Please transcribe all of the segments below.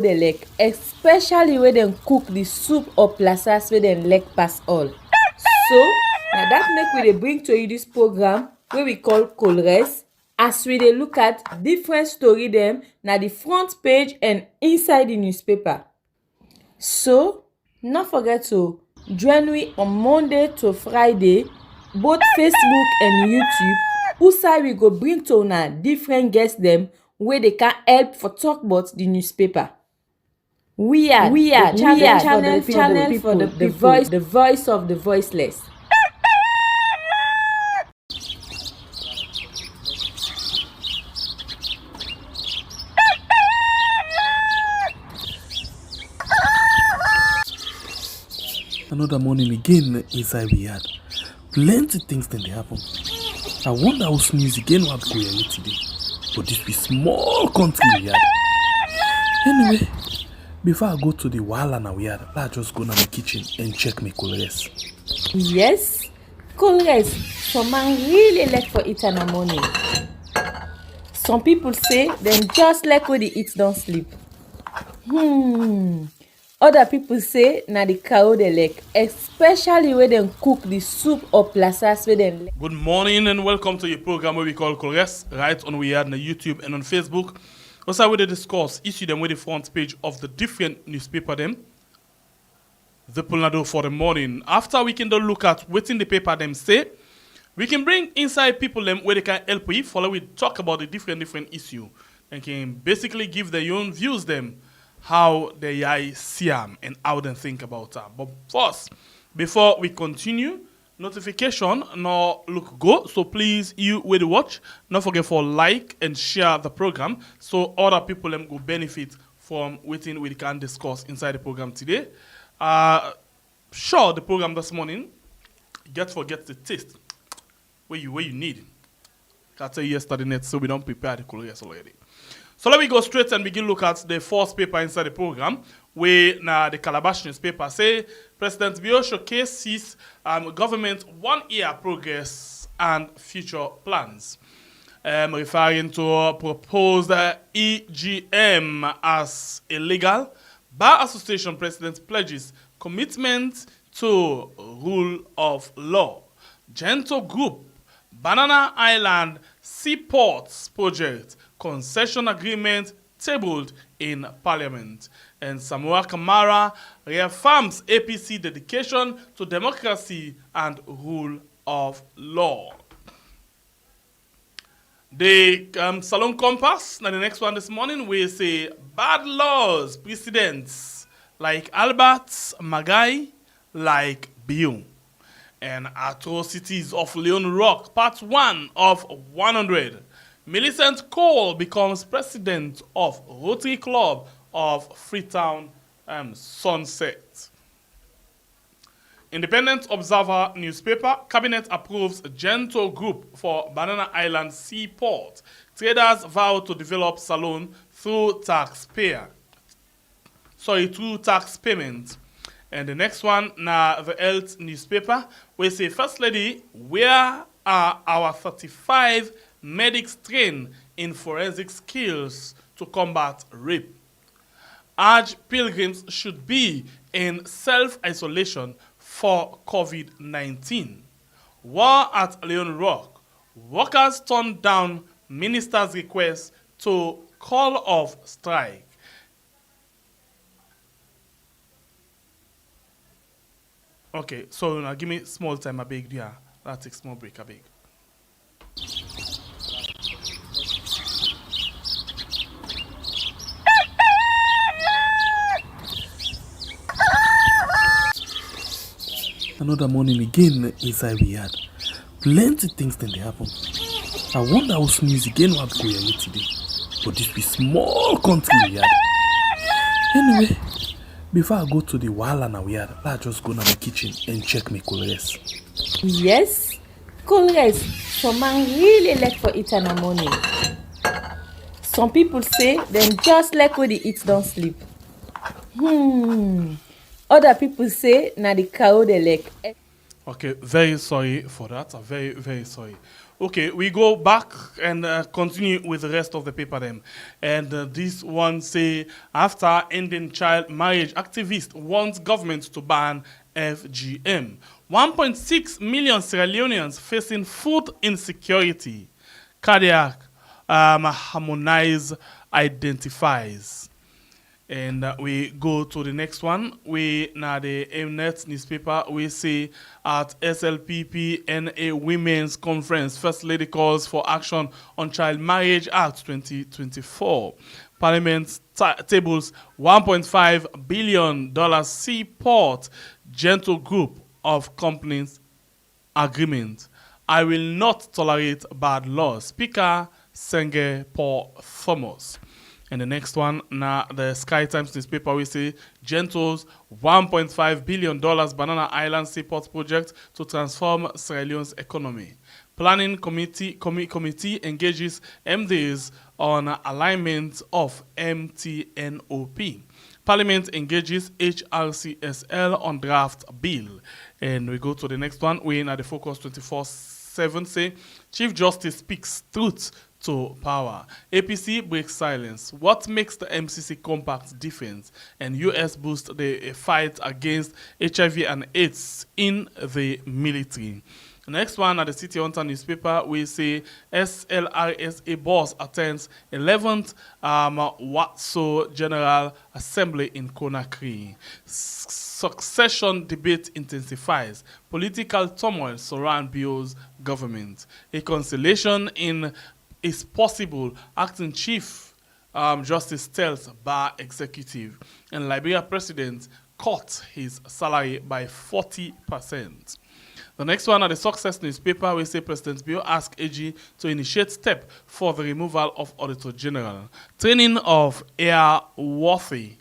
dey like, especially when dem cook the soup or plasas wey dem like pass all. So na that make we dey bring to you this program wey we call Colres, as we dey look at different story dem na the front page and inside the newspaper. So no forget to join me on Monday to Friday, both Facebook and YouTube, who we go bring to una different guests dem wey dey can help for talk about the newspaper. We are the channel for the people, the voice of the voiceless. Another morning again inside we had plenty things then they happen. I wonder how sneeze again what go here today. But this be small country we had. Anyway, before I go to the wahala now we had, let's just go to my kitchen and check my colors. Yes, colors. Some man really like for eat in the morning. Some people say them just like when they eat don't sleep. Other people say na the cow they like, especially when they cook the soup or plasas wey dem like. Good morning and welcome to your program where we call Colres, right on we are on YouTube and on Facebook. Also, we dey discuss issue them with the front page of the different newspaper them. The Polnado for the morning. After we can do look at what's in the paper them say, we can bring inside people them where they can help we follow we talk about the different issue and can basically give their own views them. How they see them and how they think about them. But first, before we continue, notification no look go. So please, you with the watch, not forget for like and share the program so other people will benefit from within we can discuss inside the program today. Sure, the program this morning forget the taste where you need. That's a yesterday net, so we don't prepare the colors already. So let me go straight and begin look at the first paper inside the program, where now the Calabash newspaper say President Bio showcases government 1 year progress and future plans. Referring to proposed EGM as illegal, Bar Association President pledges commitment to rule of law. Gento Group, Banana Island Seaports Project, concession agreement tabled in Parliament. And Samura Kamara reaffirms APC dedication to democracy and rule of law. The Salon Compass, now the next one this morning, we say bad laws, precedents like Albert, Magai, like Bion. And atrocities of Leon Rock, part 1 of 100. Millicent Cole becomes president of Rotary Club of Freetown Sunset. Independent Observer newspaper, Cabinet approves Gento Group for Banana Island Seaport. Traders vow to develop Salon through tax payment. And the next one, now the Health newspaper, we say First Lady, where are our 35 medics trained in forensic skills to combat rape? Urge pilgrims should be in self-isolation for COVID-19. War at Leon Rock. Workers turned down minister's request to call off strike. Okay, so now give me small time, I beg. Yeah, that takes small break, I beg. Another morning again inside we had plenty things then they happen. I wonder how sneeze again what go here today. But this be small country we had. Anyway, before I go to the wahala now we had, let's just go to my kitchen and check my colors. Yes, colors. Some man really like for eat in the morning. Some people say them just like when they eat don't sleep. Other people say na the cow they like. Okay, very sorry for that. Very, very sorry. Okay, we go back and continue with the rest of the paper then. And this one say, after ending child marriage, activist wants government to ban FGM. 1.6 million Sierra Leoneans facing food insecurity. Cardiac harmonize identifies. And we go to the next one. We now the Mnet newspaper. We see at SLPP NA Women's Conference, First Lady calls for action on Child Marriage Act 2024. Parliament tables $1.5 billion seaport gentle group of companies agreement. I will not tolerate bad laws. Speaker Senge Paul Thomas. And the next one, now the Sky Times newspaper, we say Gentles $1.5 billion Banana Island Seaport project to transform Sierra Leone's economy. Planning committee engages MDs on alignment of MTNOP. Parliament engages HRCSL on draft bill. And we go to the next one. We in at the Focus 24/7 say Chief Justice speaks truth to power. APC breaks silence. What makes the MCC compact different? And US boost the fight against HIV and AIDS in the military. The next one at the City Hunter newspaper, we say SLRSA boss attends 11th Watso General Assembly in Conakry. Succession debate intensifies. Political turmoil surround Bio's government. A conciliation is possible. Acting Chief Justice tells Bar Executive. And Liberia President cut his salary by 40%. The next one at the Success newspaper, we say President Bio asked AG to initiate step for the removal of Auditor General. Training of airworthy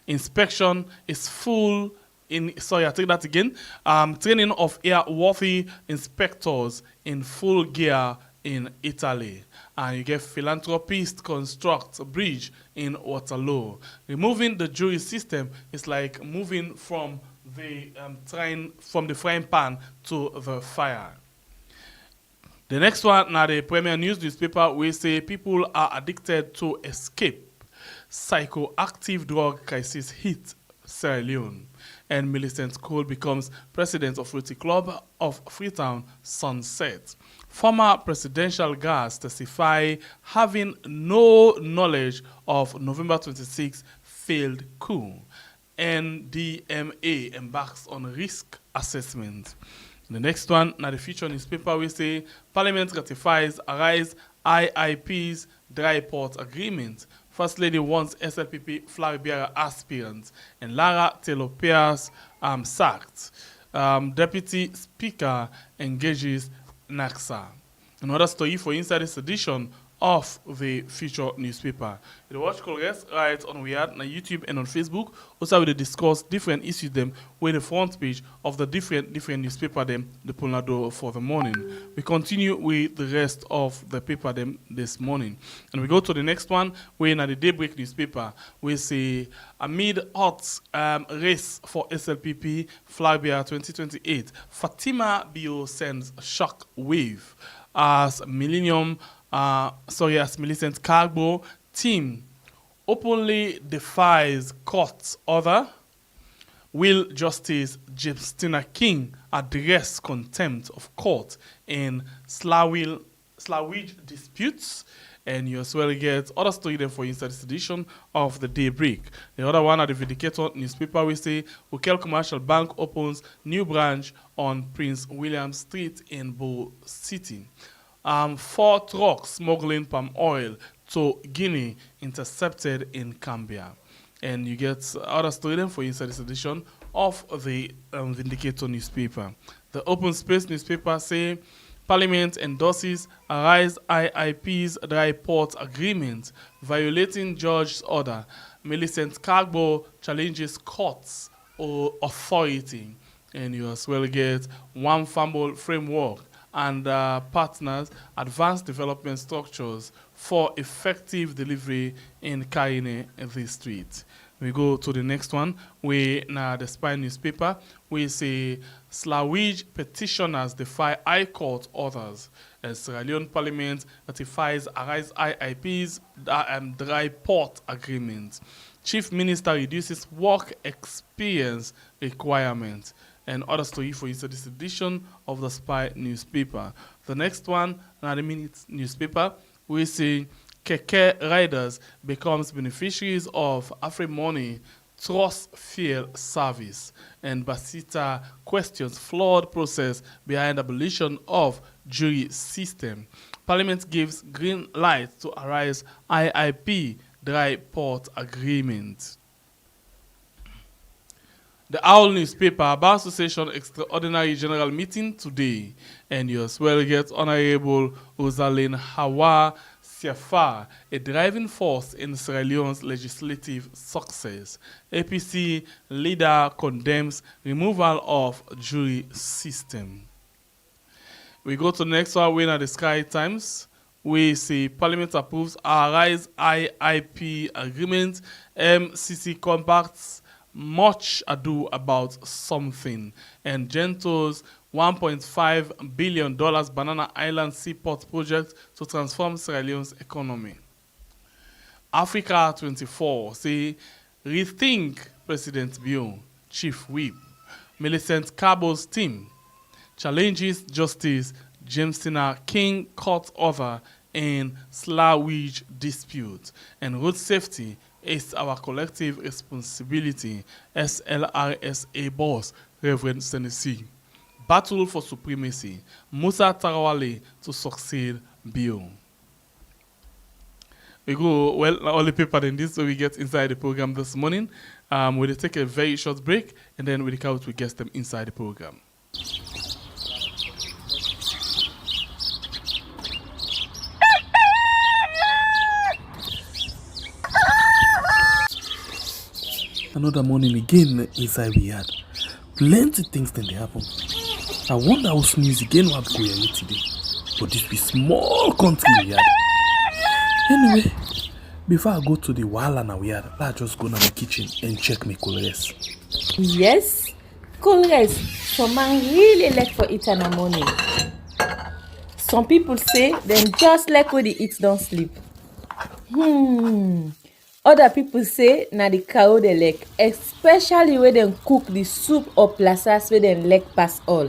inspection is full in. Sorry, I take that again. Training of airworthy inspectors in full gear in Italy. And you get philanthropist construct a bridge in Waterloo. Removing the jury system is like moving from the frying pan to the fire. The next one, now the Premier News newspaper, we say people are addicted to escape. Psychoactive drug crisis hit Sierra Leone. And Millicent Cole becomes president of Rotary Club of Freetown Sunset. Former presidential guards testify having no knowledge of November 26 failed coup. NDMA embarks on risk assessment. The next one, now the Future newspaper, we say Parliament ratifies Arise IIP's dry port agreement. First Lady wants SLPP flag bearer aspirants. And Lara Taylor-Pierce sacked. Deputy Speaker engages NAXA. Another story for inside this edition of the Future newspaper. You watch Congress right on we are on YouTube and on Facebook. Also we discuss different issues them with the front page of the different newspaper them the Polnado for the morning. We continue with the rest of the paper them this morning. And we go to the next one. We're in the Daybreak newspaper. We say amid hot race for SLPP flag bearer 2028, Fatima Bio sends shock wave as as Millicent Cargo team openly defies court order. Will Justice Justina King address contempt of court in Slawige disputes? And you as well get other story there for inside this edition of the Daybreak. The other one at the Vindicator newspaper, we say Ukel Commercial Bank opens new branch on Prince William Street in Bo City. 4 trucks smuggling palm oil to Guinea intercepted in Gambia. And you get other story then for inside this edition of the Vindicator newspaper. The Open Space newspaper say Parliament endorses Arise IIP's dry port agreement, violating judge's order. Millicent Cargo challenges court's authority. And you as well get One Fumble framework and partners advanced development structures for effective delivery in Kaine district. We go to the next one. We now the spy newspaper. We say Slawij petitioners defy High Court orders. As Sierra Leone Parliament ratifies Arise IIP's dry port agreement. Chief Minister reduces work experience requirement. And other story for you. So this edition of the spy newspaper. The next one, now the Minute newspaper. We see Keke riders becomes beneficiaries of AfriMoney Trust Fuel Service, and Basita questions flawed process behind abolition of jury system. Parliament gives green light to Arise IIP dry port agreement. The Owl newspaper, Bar Association Extraordinary General Meeting today, and you as well get Honorable Rosaline Hawa Siafa, a driving force in Sierra Leone's legislative success. APC leader condemns removal of jury system. We go to the next one, we at the Sky Times. We see Parliament approves Arise IIP agreement, MCC compacts much ado about something, and Gento's $1.5 billion Banana Island Seaport project to transform Sierra Leone's economy. Africa 24 say rethink President Bio, Chief Whip. Millicent Cabo's team challenges Justice Jamesina King court order in Slawij dispute, and road safety is our collective responsibility. SLRSA boss Reverend Senesi. Battle for supremacy. Musa Tarawale to succeed Bio. We go, well, all the paper in this, so we get inside the program this morning. We'll take a very short break, and then we'll come to guest them inside the program. Another morning again inside we had plenty things then they happen. I wonder how sneeze again what go here today. But this be small country we had. Anyway, before I go to the Wahala we had, let's just go to my kitchen and check my colors. Yes, colors. Some man really like for it in the morning. Some people say them just like when they eat don't sleep. Other people say na the cow they like, especially when they cook the soup or plasas where they like pass all.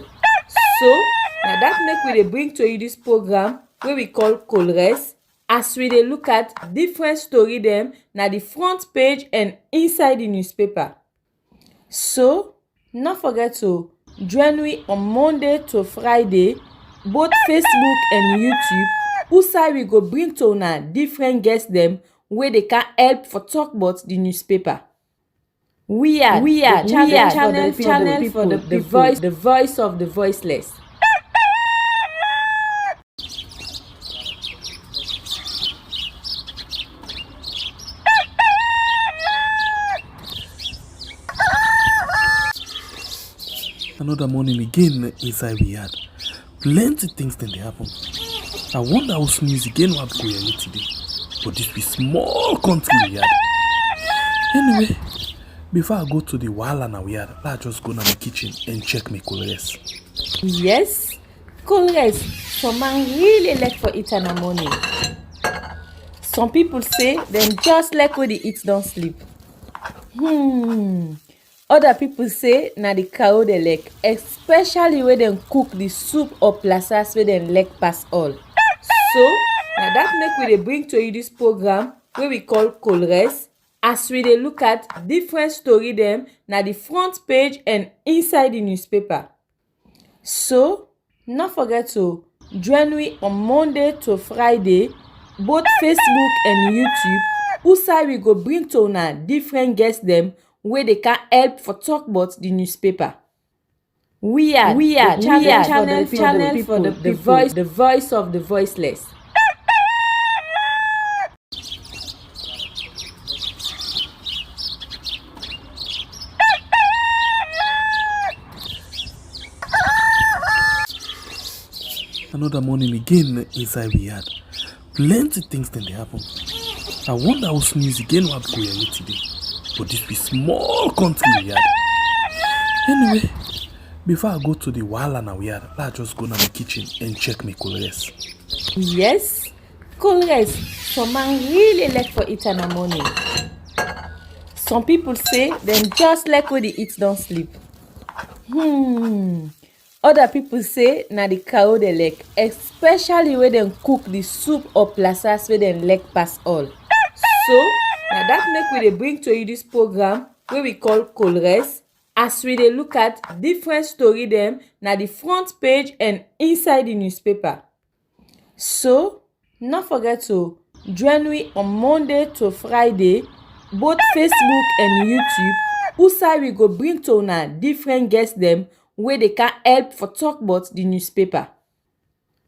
So, now that make we dey bring to you this program where we call Colres, as we dey look at different story them na the front page and inside the newspaper. So, not forget to join me on Monday to Friday, both Facebook and YouTube, who we go bring to una different guests them where they can help for talk about the newspaper. We are channel for the people, the voice of the voiceless. Another morning again inside we had plenty things then they happen. I wonder how sneeze again what go here today. But this be small country we had. Anyway, before I go to the Wahala we had, let's just go to my kitchen and check my colors. Yes, colors. Some man really like for it in the morning. Some people say them just like when they eat don't sleep. Other people say na the cow they like, especially when they cook the soup or plasas where they like pass all. So, now that make we dey bring to you this program where we call Colres, as we dey look at different story them na the front page and inside the newspaper. So, not forget to join me on Monday to Friday, both Facebook and YouTube, who we go bring to una different guests them where they can help for talk about the newspaper. We are channel for the people, the voice of the voiceless. Another morning again inside we had plenty things then they happen. I wonder how sneeze again what go here today. but this be small country we had. Anyway, before I go to the wahala na we had, let's just go to my kitchen and check my colors. Yes, colors. Some man really like for eat in the morning. Some people say them just like when they eat don't sleep. Other people say na the cow they like, especially when them cook the soup or plasas where them like pass all. So now that make we dey bring to you this program where we call Colres, as we dey look at different story them na the front page and inside the newspaper. So not forget to join me on Monday to Friday, both Facebook and YouTube. Usai we go bring to una different guests them where they can help for talk about the newspaper.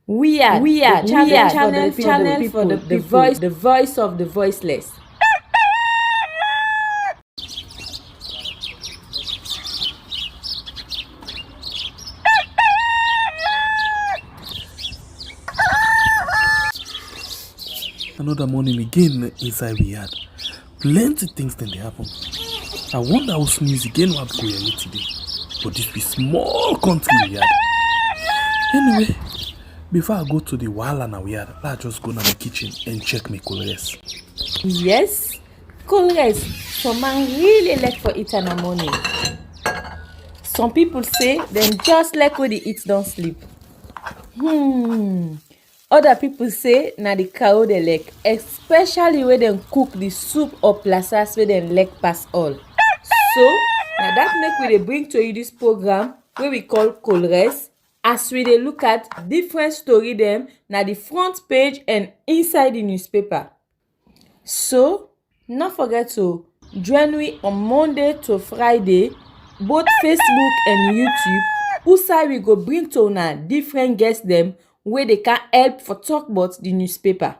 We are channel for the voice of the voiceless. Another morning again inside we had. Plenty things then they happen. I wonder how sneeze again what go here today. But this be small country we had. Anyway, before I go to the wahala na we had, let's just go to my kitchen and check my colors. Yes, colors. Some man really like for eat in the morning. Some people say them just like when they eat don't sleep. Other people say na the cow they like, especially when them cook the soup or plasas where them like pass all. So now that make we dey bring to you this program where we call Colres, as we dey look at different story them na the front page and inside the newspaper. So not forget to join me on Monday to Friday, both Facebook and YouTube. Usai we go bring to una different guests them where they can help for talk about the newspaper.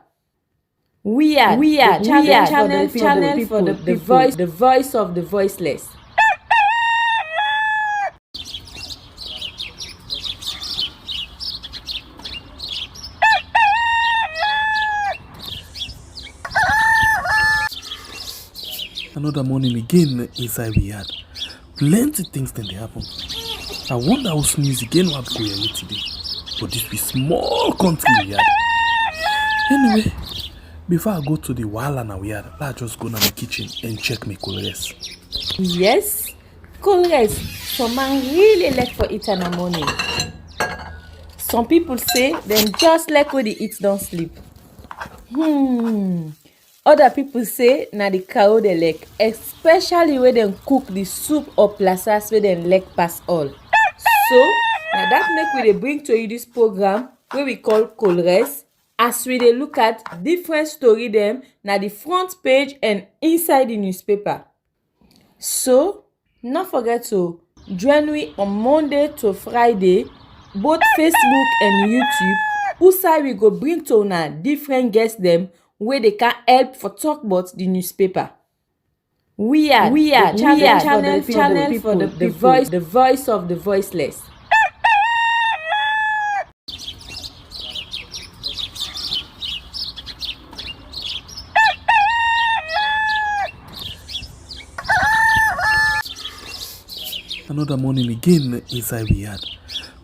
We are channel for the voice of the voiceless. Another morning again inside we had. Plenty things then they happen. I wonder how sneeze again what go here today. But this be small country we had. Anyway, before I go to the wahala na we had, let's just go to my kitchen and check my colors. Yes, colors. Some man really like for eat in the morning. Some people say them just like when they eat don't sleep. Other people say na the cow they like, especially when them cook the soup or plasas where them like pass all. So now that make we dey bring to you this program where we call Colres, as we dey look at different story them na the front page and inside the newspaper. So not forget to join me on Monday to Friday, both Facebook and YouTube. Usai we go bring to una different guests them where they can help for talk about the newspaper. We are channel for the voice of the voiceless. Another morning again inside we had.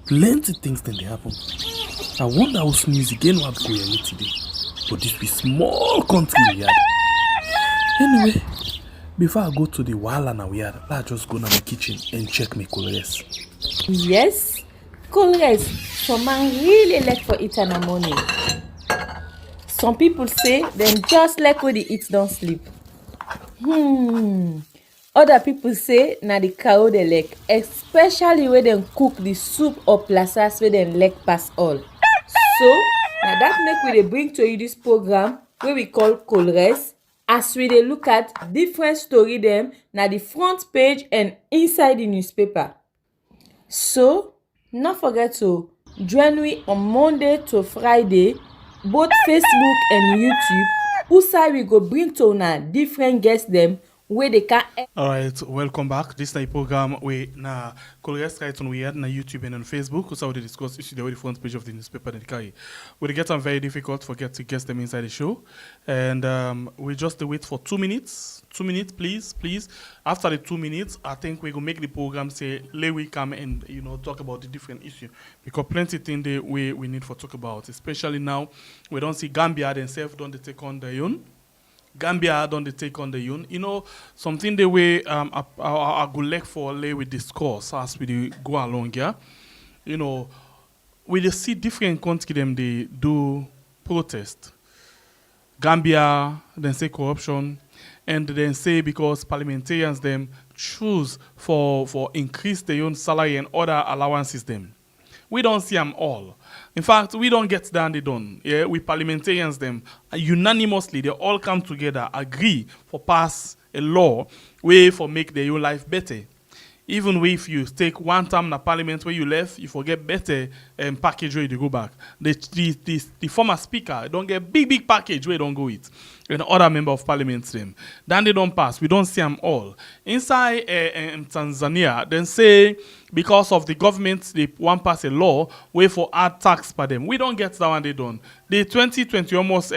Plenty things then they happen. I wonder how sneeze again what go here today. But this be small country we had. Anyway, before I go to the wahala na we had, let's just go to my kitchen and check my colors. Yes, colors. Some man really like for eat in the morning. Some people say them just like when they eat don't sleep. Other people say na the cow they like, especially when them cook the soup or plasas where them like pass all. So now that make we dey bring to you this program where we call Colres, as we dey look at different story them na the front page and inside the newspaper. So not forget to join me on Monday to Friday, both Facebook and YouTube. Usai we go bring to una different guests them wey dey can All right, welcome back. This is the program we na Colorist right on we had na YouTube and on Facebook. So we discuss issue the front page of the newspaper that carry. We get them very difficult forget to guess them inside the show, and we just wait for 2 minutes. 2 minutes, please. After the 2 minutes, I think we will make the program say let we come and talk about the different issue because plenty thing that we need for talk about. Especially now we don't see Gambia themselves don't they take on their own. Gambia don't they take on the UN. Something the way I go like for lay we discuss as we go along here. We just see different countries them they do protest. Gambia then say corruption, and then say because parliamentarians them choose for increase their own salary and other allowances them. We don't see them all. In fact, we don't get down they done. Yeah, we parliamentarians them unanimously they all come together, agree for pass a law way for make their own life better. Even if you take one term in the parliament where you left, you forget better package where you go back. The former speaker don't get big package where you don't go it. And other member of parliament them. Then they don't pass. We don't see them all. Inside Tanzania, then say because of the government, they want pass a law way for add tax per them. We don't get that one they done. The 2020 almost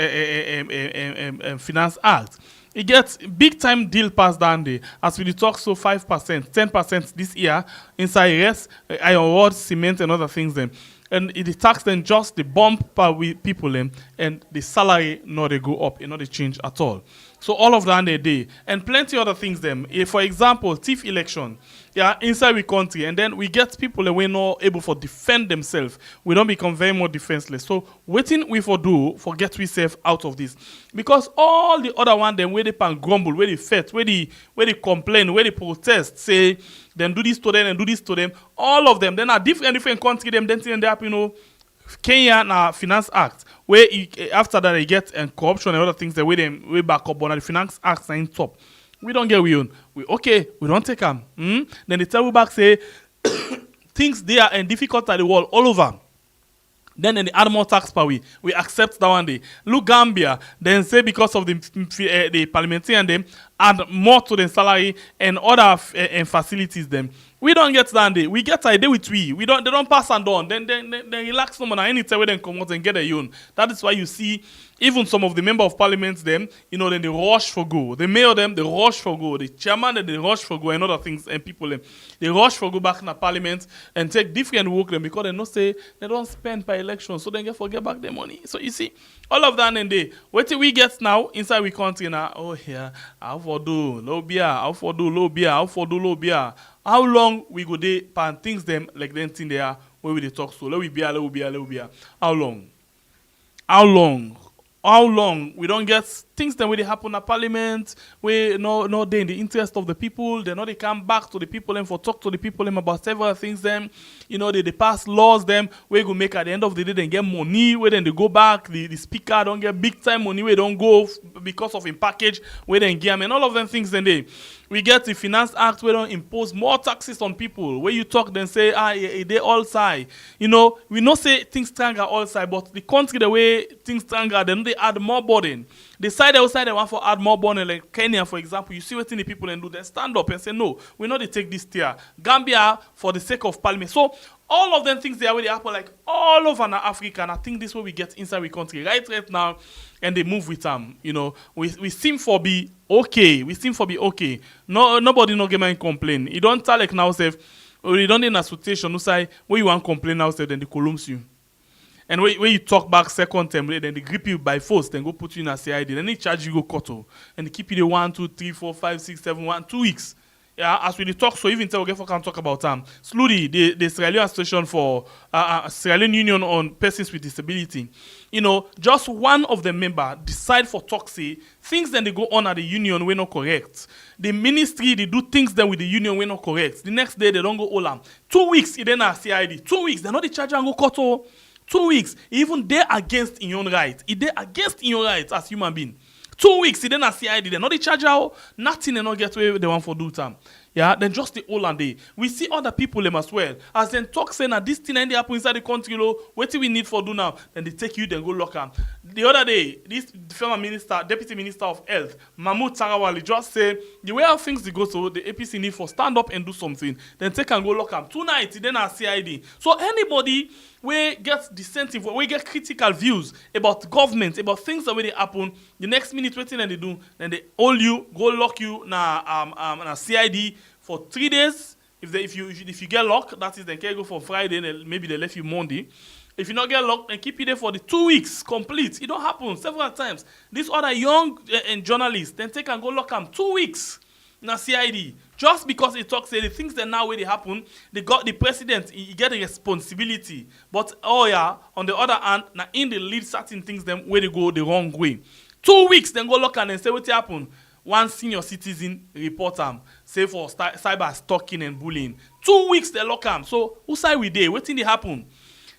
Finance Act. It gets big time deal passed down there. As we talk, so 5%, 10% this year inside rest, iron ore, cement, and other things. Then, and it tax then just the bump per people them, and the salary not they go up, not they change at all. So all of that they day, and plenty other things them. For example, thief election, yeah, inside we country, and then we get people that we not able for defend themselves. We don't become very more defenseless. So waiting we for do for get we safe out of this, because all the other one them where they pan grumble, where they fight, where they complain, where they protest, say them do this to them and do this to them. All of them, then are different country them then end up Kenya na Finance Act where after that they get corruption and other things the way them way back up on the Finance Act in top. We don't get we own. We don't take them. Then they tell we back say things there and difficult at the world all over. Then they add more tax per week. We accept that one day. Look Gambia, then say because of the parliamentarian them add more to the salary and other facilities them. We don't get that day. We get idea with we. They don't pass and on. Then relax them on any time when they come out and get a own. That is why you see even some of the member of parliament them, then they rush for go. The mayor them, they rush for go. The chairman then they rush for go and other things and people them. They rush for go back in the parliament and take different work them because they know say they don't spend per election, so they get forget back their money. So you see, all of that and they what we get now inside we country now. Oh yeah, how for do low beer, how for do low beer, how for do low beer. How long we go dey pan things them like them thing they are where we dey talk so let we be. How long? How long we don't get things that when they happen at parliament, we no they in the interest of the people, they come back to the people and for talk to the people them about several things them, they pass laws them where go make at the end of the day they get money, where then they go back, the speaker don't get big time money, where don't go because of in package, where then get and all of them things then we get the Finance Act where don't impose more taxes on people. Where you talk then say, they all side. We know say things stronger all side, but the country the way things stronger, then they add more burden. The side outside they want for add more burden, like Kenya, for example, you see what the people and do, they stand up and say, no, we know they take this tier. Gambia for the sake of parliament. So all of them things they are where they happen like all over Africa, and I think this is what we get inside we country right now, and they move with them. We seem for be okay. No, nobody no get mind complain. You don't tell like now self, or you don't in a situation no say where you want complain now self, then they columns you. And when you talk back second time, then they grip you by force, then go put you in a CID, then they charge you go cut, and they keep you the 1, 2, 3, 4, 5, 6, 7, 1, 2 weeks. Yeah, as we talk, so even tell we can talk about slowly the Sierra Leone Association for Sierra Leone Union on Persons with Disability. Just one of the member decide for talk say things then they go on at the union we're not correct. The ministry they do things then with the union we're not correct. The next day they don't go all 2 weeks it then a CID. 2 weeks they not the charge and go cut 2 weeks. Even they against in your own right. If they against in your rights as human being. 2 weeks, he then a CID, they not the charge out, nothing they not get away they want for do time. Yeah, then just the whole and day. We see other people them as well. As then talk saying that this thing and they happen inside the country, what do we need for do now? Then they take you, then go lock them. The other day, this former minister, deputy minister of health, Mahmoud Tarawali, just say the way how things they go, so the APC need for stand up and do something, then take and go lock them. Tonight, then our CID. So anybody we get dissenting, we get critical views about government, about things that when they happen, the next minute waiting and they do, then they hold you, go lock you na CID for 3 days. If you get locked, that is then can go for Friday, and maybe they left you Monday. If you not get locked, then keep you there for the 2 weeks complete. It don't happen several times. These other young journalists then take and go lock them 2 weeks na CID. Just because it talks the things that now where they happen, they got the president, he get a responsibility. But oh yeah, on the other hand, now in the lead certain things them where they go the wrong way. 2 weeks, then go look and say what happened. One senior citizen report them, say for cyber stalking and bullying. 2 weeks they lock them. So who side we there? What thing they happen?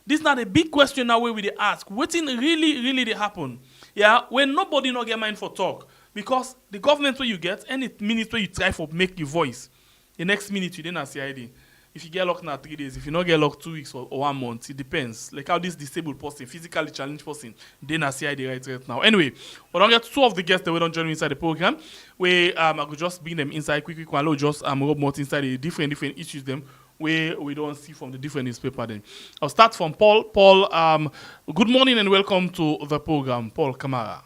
This is not a big question now where we they ask. What thing really they happen? Yeah, when nobody no get mind for talk. Because the government where you get, any minute where you try for make your voice, the next minute you didn't have CID. If you get locked now 3 days, if you not get locked 2 weeks or 1 month, it depends. Like how this disabled person, physically challenged person, they not CID right now. Anyway, we don't get two of the guests that we don't join me inside the program. We I could just bring them inside quick and just rub more inside the different issues them where we don't see from the different newspaper then. I'll start from Paul. Paul, good morning and welcome to the program. Paul Kamara.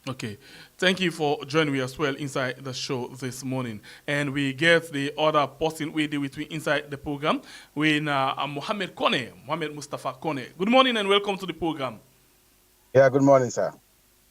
Okay, thank you for joining me as well inside the show this morning. And we get the other person we do with me inside the program with Mohammed Mustafa Kone. Good morning and welcome to the program. Yeah, good morning, sir.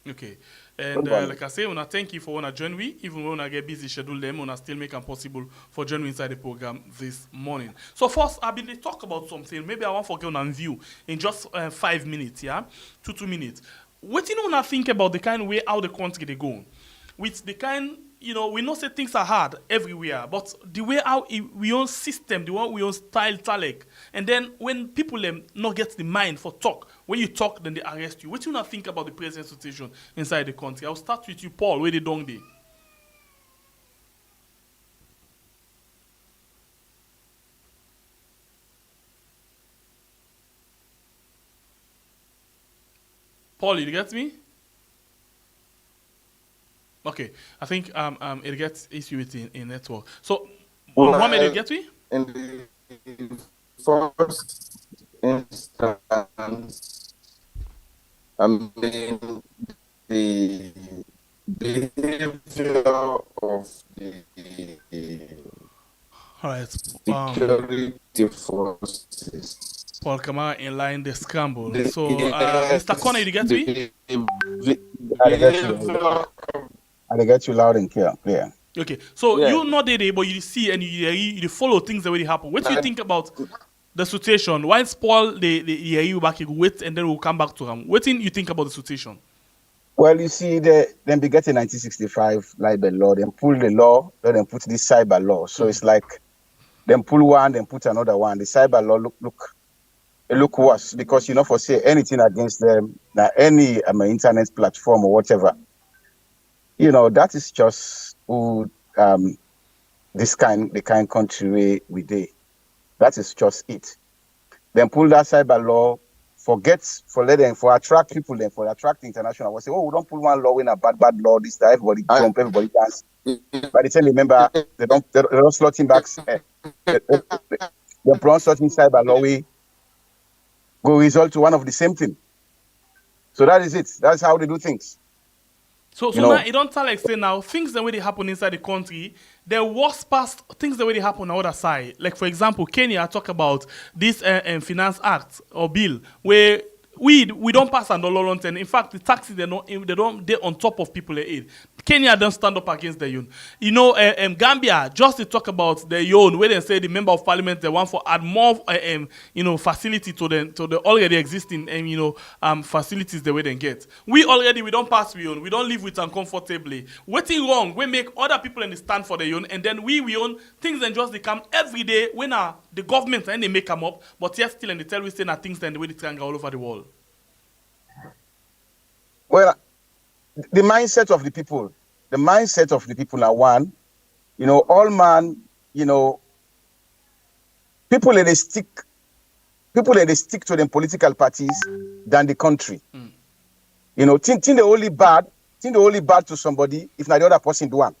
Okay, and like I say, I want to thank you for want to join me. Even when I get busy schedule them, I want to still make it possible for joining inside the program this morning. So first, I've been to talk about something. Maybe I want to get on view in just 5 minutes, yeah, 2 minutes. What you know think about the kind of way how the country they go? With the kind, we know say things are hard everywhere, but the way how we own system, the way we own style talek, and then when people not get the mind for talk, when you talk, then they arrest you. What you not think about the present situation inside the country? I'll start with you, Paul, where they don't they? Paul, you get me? Okay, I think it gets issue with in network. So, Mohammed, you get me? In the first instance, I mean, the behavior of the All right. security forces. Paul Kamara in line the scramble. So, Mr. Connor, you get me? I get you loud and clear. Okay, so you not there, but you see and you follow things that already happen. What do you think about the situation? Why Paul the hear you back, you wait, and then we'll come back to him. What do you think about the situation? Well, you see, then they get a 1965 libel law, then pull the law, then put this cyber law. So it's like then pull one, then put another one. The cyber law look worse because for say anything against them, any internet platform or whatever. That is just who the kind country we did. That is just it. Then pull that cyber law, for attract people, then for attract international. We say, we don't pull one law in a bad law. This time everybody jump, everybody dance. By the time remember, they don't slot him back. The bronze slotting cyber law will result to one of the same thing. So that is it. That's how they do things. So now it don't tell like say now things the way they happen inside the country, the worst past things the way they happen on the other side. Like for example, Kenya talk about this finance act or bill where we don't pass on the law and in fact the taxes they're on top of people they aid. Kenya don't stand up against the LEONE. Gambia just to talk about the LEONE where they say the member of parliament they want for add more facility to the already existing facilities the way they get. We don't pass LEONE. We don't live with them comfortably. Waiting wrong, we make other people in the stand for the LEONE and then we own things and just they come every day when the government and they make them up, but yet still and they tell we say things and the way they triangle all over the world. Well, the mindset of the people the mindset of the people are one. All man, people they stick to the political parties than the country. Think they only bad to somebody if not the other person do am.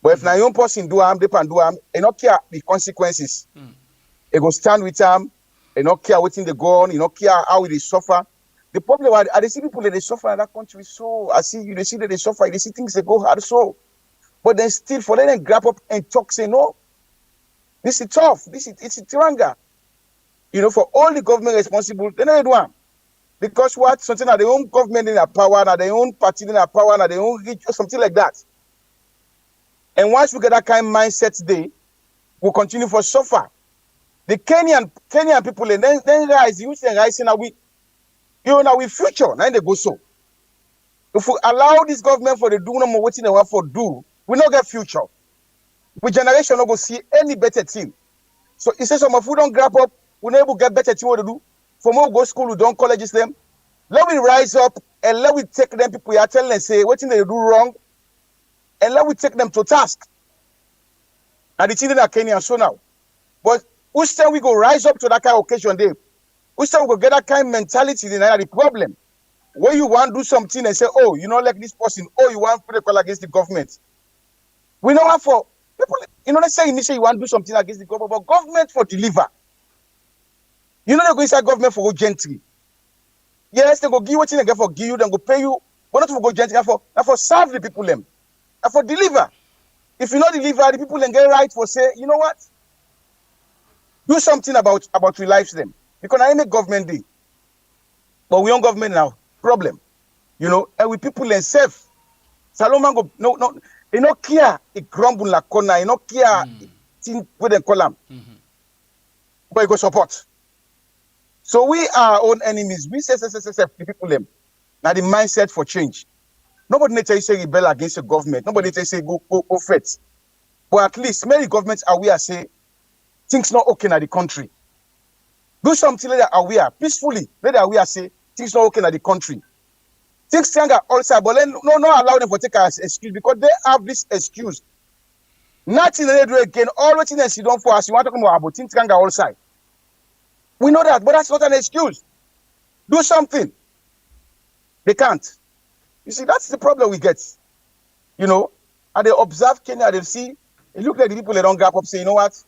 But if na your own person do am, they can do am, and not care the consequences. They go stand with them, and not care what they go on, not care how they suffer. The problem are they see people that they suffer in that country. So they see that they suffer, they see things they go hard so. But then still for them grab up and talk, say no, this is tough, it's a tiranga. For all the government responsible, they never do am. Because what? Something that their own government in their power, that their own party in their power, that their own reach, or something like that. And once we get that kind of mindset today, we'll continue for suffer. The Kenyan people, and then rise, you say rising now we future, now they go so. If we allow this government for the do no more what they want for do, we not get future. We generation not go see any better thing. So it says some of we don't grab up, we not able to get better thing what to do. For more go school, we don't colleges them. Let we rise up and let we take them people here tell them say what thing they do wrong, and let we take them to task. And the children are Kenyan so now. But which time we go rise up to that kind of occasion there? Which time we go get that kind of mentality, then the problem. Where you want to do something and say, oh, you not like this person, oh, you want to put a call against the government. We know how for people, let's say initially you want to do something against the government, but government for deliver. They go inside government for go gently. Yes, they go give you what they get for give you, then go pay you, but not for go gently, for serve the people them. And for deliver. If you not deliver, the people then get right for say, you know what? Do something about your lives them. Because I make government day. But we on government now. Problem. And with people and safe. Salomon go no, you know care it grumble la corner, you know care thing with them column. But you go support. So we are our own enemies. We say the people them. Now the mindset for change. Nobody need to say rebel against the government. Nobody need to say go fight. But at least many governments are aware say things not okay in the country. Do something let them aware peacefully. Let them aware say things not okay in the country. Things stand outside, but then no allow them to take as excuse because they have this excuse. Nothing they do again. All what things you don't for us. You want to talk about things stand outside. We know that, but that's not an excuse. Do something. They can't. You see, that's the problem we get. And they observe Kenya, they see, they look like the people they don't grab up, say, you know what?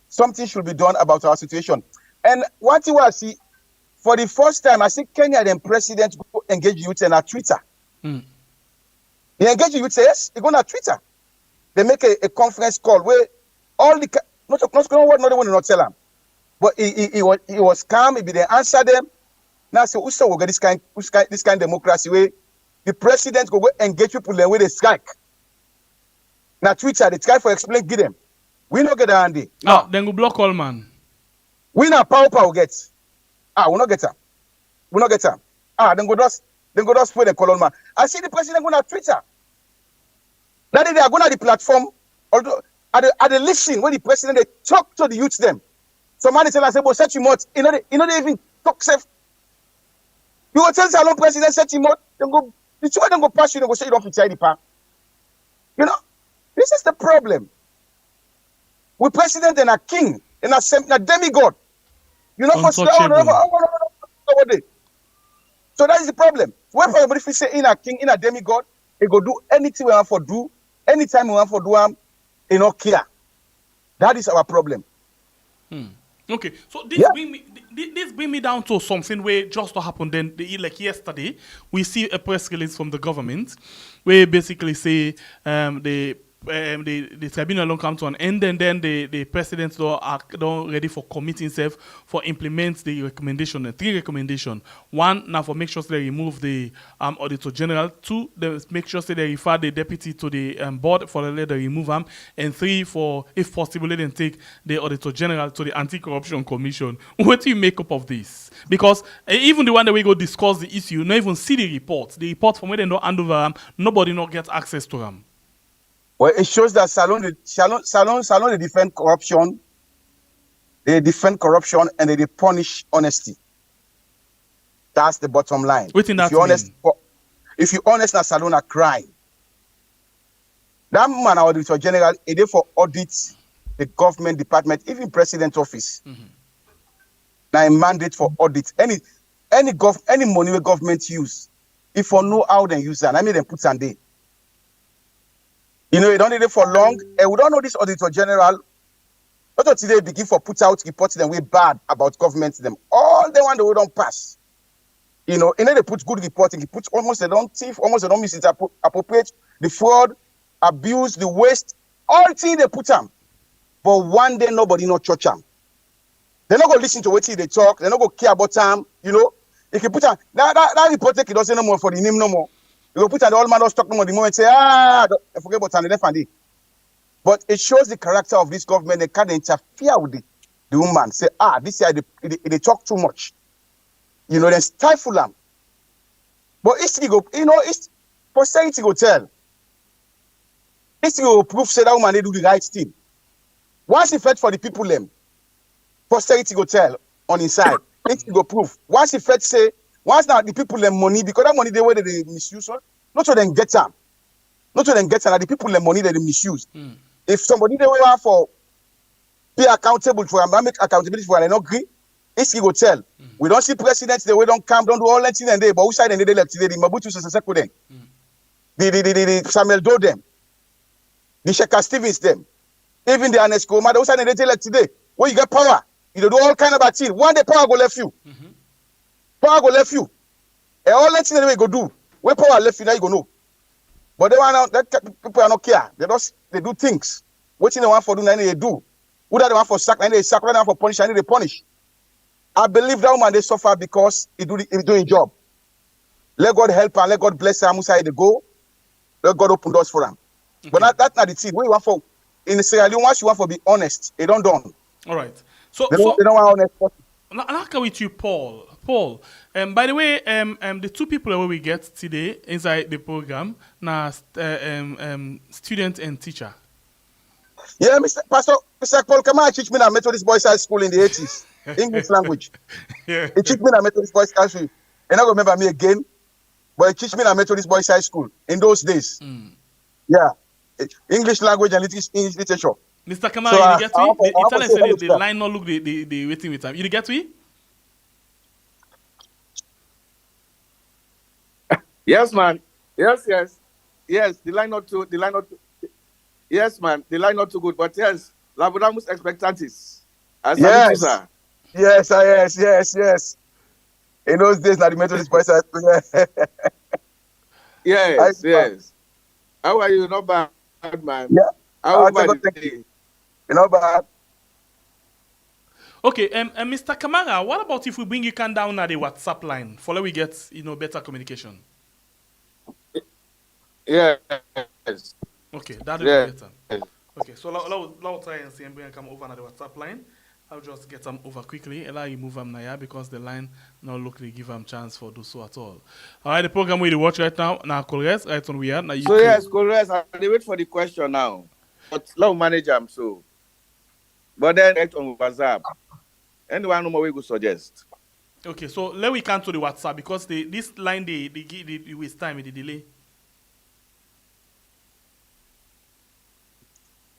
Something should be done about our situation. And what you will see, for the first time, I see Kenya, the president, go engage youth on Twitter. They engage youth, yes, they go on Twitter. They make a conference call where all the, not they want to not tell them. But he was calm, they answer them. Now, so we will get this kind of democracy where the president go engage people and where they strike. Now Twitter, they try for explain, give them. We not get that handy. Then go block all man. We not power get. We not get them. We not get them. Then go just put the call man. I see the president go on Twitter. That they are going to the platform. Although at the listen when the president they talk to the youth them. Somebody tell us about such a much. They even talk safe. You will tell Salon president such a much. Then go. The two of them go pass you. They go say you don't fit the park. This is the problem. We president and a king and a demigod. For so that is the problem. When if we say in a king, in a demigod, he go do anything we want for do, anytime we want for do, he not care. That is our problem. Okay, so this bring me down to something where just what happened then, like yesterday, we see a press release from the government where basically say the tribunal don't come to an end, and then the president don't ready for committing himself for implement the recommendation, 3 recommendations. 1, now for make sure they remove the Auditor General. 2, they make sure they refer the deputy to the board for let they remove them. And 3, for if possible, let them take the Auditor General to the Anti-Corruption Commission. What do you make up of this? Because even the one that we go discuss the issue, you not even see the report. The report from where they don't hand over them, nobody not get access to them. Well, it shows that Salon they defend corruption. They defend corruption and they punish honesty. That's the bottom line. Within that if you're honest, now Salon are crying. That man, Auditor General, is there for audit the government department, even president office. Now a mandate for audit. Any money where government use, if you know how they use that, I mean they put some day. You know, you don't need it for long. And we don't know this Auditor General. Not today begin for put out reports them way bad about government them. All they want they don't pass. You know, and then they put good reporting. They put almost they don't thief, almost they don't misappropriate the fraud, abuse, the waste, all things they put them. But one day nobody not church them. They're not gonna listen to what they talk, they're not gonna care about them, you know. If you put them that report take it doesn't no more for the name no more. You go put the old man don't talk no more the moment say, I forget about time left and day. But it shows the character of this government. They can't interfere with the woman. Say, this year they talk too much. You know, they stifle them. But history go, you know, posterity go tell. History go prove say that woman they do the right thing. Once he fed for the people them, posterity go tell on inside. History go prove. Once he fed say, once now the people them money, because that money they way they misuse, not to them get them. Not to them get them, the people them money that they misuse. If somebody they want for be accountable for them, make accountability for them, they not agree, history go tell. We don't see presidents, they don't come, don't do all that thing and they, but who side and they left today, the Mabutu Seseko them, the Samuel Doe them, the Sheka Stevens them, even the Anesco Maada, who side and they left today, where you get power, you do all kind of bad thing. One day power go left you. Power go left you. And all that thing that we go do, where power left you, now you go know. But they want that people are not care. They do things. What they want for do, now they do. Who that they want for sack, now they sack. What they want for punish, now they punish. I believe that woman they suffer because he doing job. Let God help and let God bless her. Musa they go. Let God open doors for them. Okay. But that's not the thing. What you want for in Sierra Leone? Once you want for be honest, they don't done. All right. So they don't want honest. I'll go with you, Paul. Paul, by the way, the two people that we get today inside the program now, student and teacher. Yeah, Mr. Paul Kamara teach me at Methodist Boys High School in the 80s, English language. Yeah. He teach me at Methodist Boys High School. And I remember me again, but he teach me at Methodist Boys High School in those days. Yeah, English language and English literature. Mr. Kamara, you get me? It tell us the line not look the waiting with time. You get me? Yes, man. Yes. The line not too. Yes, man. The line not too good, but yes, laboramus expectantis. Yes. In those days, like the Methodist Boys High School. Yes. How are you? Not bad, man. Yeah. How about you? Not bad. Okay, Mr. Kamara, what about if we bring you down at the WhatsApp line for we get better communication? Yes. Okay, that'll be better. Okay, so I'll try and see and bring come over on the WhatsApp line. I'll just get them over quickly. Allow you move them now because the line now look to give them chance for do so at all. All right, the program we watch right now Colres right on we are now. So yes, Colres, I wait for the question now. But let manage them so. But then act on WhatsApp. Anyone no more we go suggest. Okay, so let we come to the WhatsApp because this line they waste time with the delay.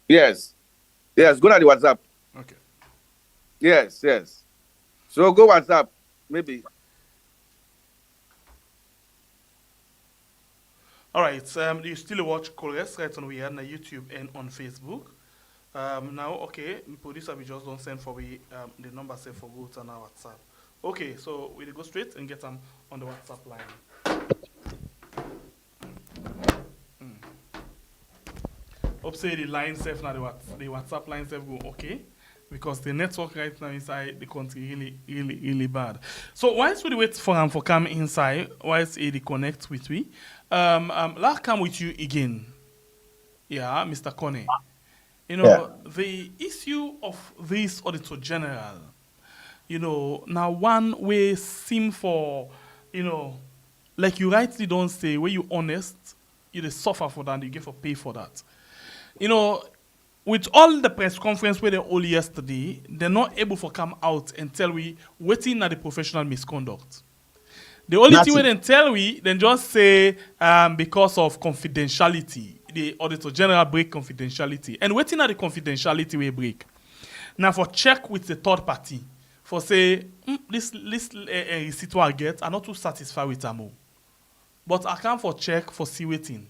Yes, go to the WhatsApp. Okay. Yes. So go WhatsApp, maybe. All right. You still watch Colres right on we are on YouTube and on Facebook. Now, okay, producer we just don't send for the number say for go to our WhatsApp. Okay, so we go straight and get them on the WhatsApp line. Hope say the line safe now the WhatsApp line safe go okay because the network right now inside the country really bad. So whilst we wait for him for come inside, whilst he connect with me, I'll come with you again. Yeah, Mr. Kone. The issue of this Auditor General, now one way seem for, like you rightly don't say, where you honest, you suffer for that, you get for pay for that. With all the press conference where they all yesterday, they're not able to come out and tell we waiting at the professional misconduct. The only thing we then tell we, then just say because of confidentiality. the Auditor General break confidentiality. And waiting at the confidentiality we break. Now for check with the third party. For say, this receipt I get, I'm not too satisfied with them. But I can for check for see waiting.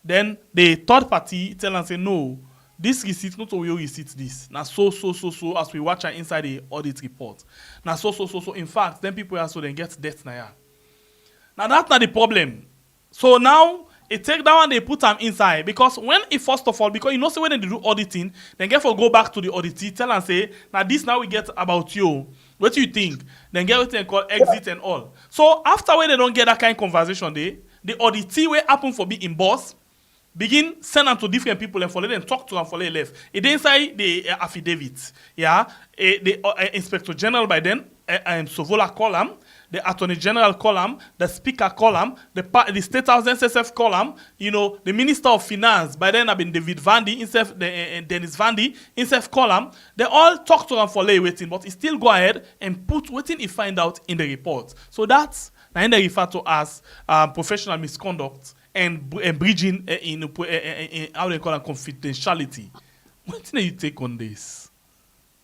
Then the third party tell and say, no, this receipt, not all receipt this. Now so, as we watch inside the audit report. Now so. In fact, then people also then get debt now. Now that's not the problem. So now, it take that one, they put them inside. Because when it first of all, because you know, so when they do auditing, then get for go back to the auditee, tell and say, now this now we get about you. What do you think? Then get what they call exit and all. So after when they don't get that kind of conversation, the auditee will happen for being boss, begin send them to different people and follow them, talk to them for left. It inside the affidavit. Yeah. The Inspector General by then, Sovola column, the Attorney General column, the Speaker column, the State House SSF column, you know, the Minister of Finance, by then I've been David Vandy, Dennis Vandy, INSEF column, they all talk to them for lay waiting, but he still go ahead and put waiting he find out in the report. So that's now they refer to as professional misconduct and breaching how they call it confidentiality. What do you take on this?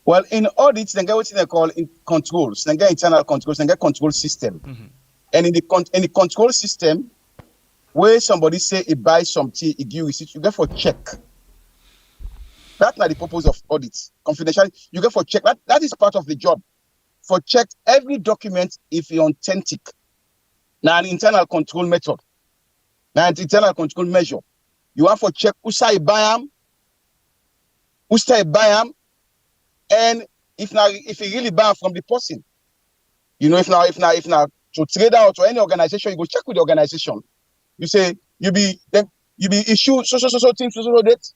Well, in audits, they get what they call in controls. They get internal controls. They get control system. Mm-hmm. And in the control system, where somebody say he buys something, he gives it, you get for check. That's not the purpose of audits. Confidentiality, you get for check. That is part of the job. For check every document if it's authentic. Now, an internal control method. Now, an internal control measure. You have for check who say buy them, and if you really buy from the person, you know, if now to trader or to any organization, you go check with the organization. You say you be issue so thing so date.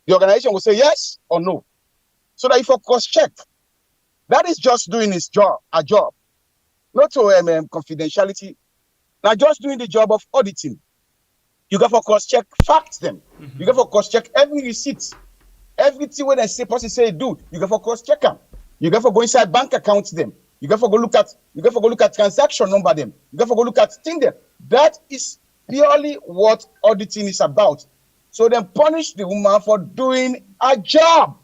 The organization will say yes or no, so that if you cross check, that is just doing a job, not to confidentiality. Now just doing the job of auditing. You got for cross check facts them. Mm-hmm. You got for cross check every receipt. Everything when I say person say do, you got for cross check them. You got for go inside bank accounts them. You got for go look at transaction number them. You got for go look at thing them. That is purely what auditing is about. So then punish the woman for doing a job.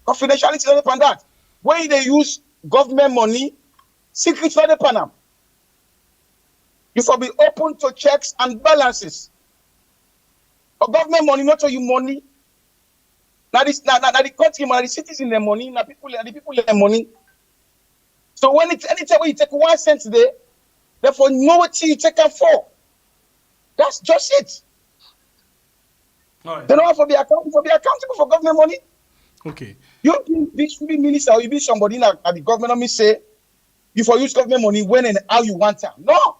Confidentiality on upon that. When they use government money, secret for the panel. You for be open to checks and balances. But government money, not to you money. Now the country, now the citizens their money, now the people their money. So when anytime you take 1 cent there, therefore know what you take it for. That's just it. Right. They don't have to be accountable for government money. Okay. You be minister or you be somebody at the government, let me say, you for use government money when and how you want it. No.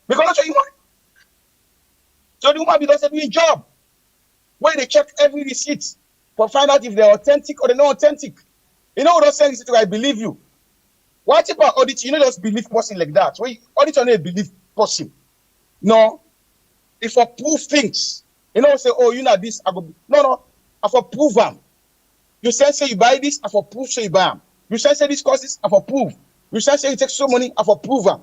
Because that's what you want. So the woman be doesn't do a job. Where they check every receipt for find out if they're authentic or they're not authentic. You know what I'm saying? I believe you. Why type of audit? You know, just believe person like that. Where audit on a believe person. No. If I prove things, you know, say, oh, you know this, I go. No. I for prove them. You say you buy this, I for prove say you buy them. You say this costs this, I for prove. You say you take so money, I for prove them.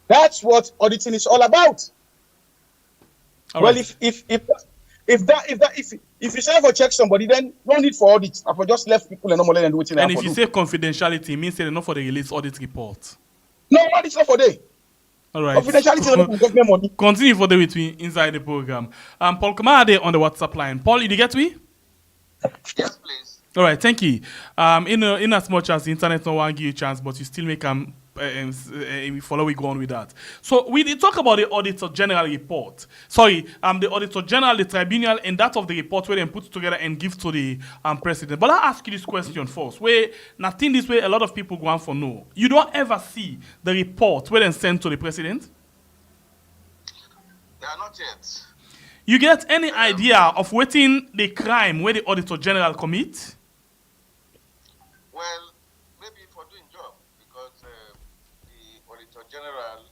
That's what auditing is all about. All well, right. If you say for check somebody, then no need for audit. I for just left people and normally and do it. And if you say confidentiality, it means they're not for the release audit report. No, audit's not for day. All right. Confidentiality is not for government money. Continue for the with me inside the program. Paul Kamara on the WhatsApp line. Paul, did you get me? Yes, please. All right, thank you. In as much as the internet no one give you a chance, but you still make we follow we go on with that. So we did talk about the Auditor General report. Sorry, the Auditor General, the tribunal, and that of the report where they put together and give to the president. But I'll ask you this question first. Where nothing this way, a lot of people go on for no. You don't ever see the report where they send to the president? Yeah, not yet. You get any idea of waiting the crime where the Auditor General commit? Well, maybe for doing job, because the Auditor General,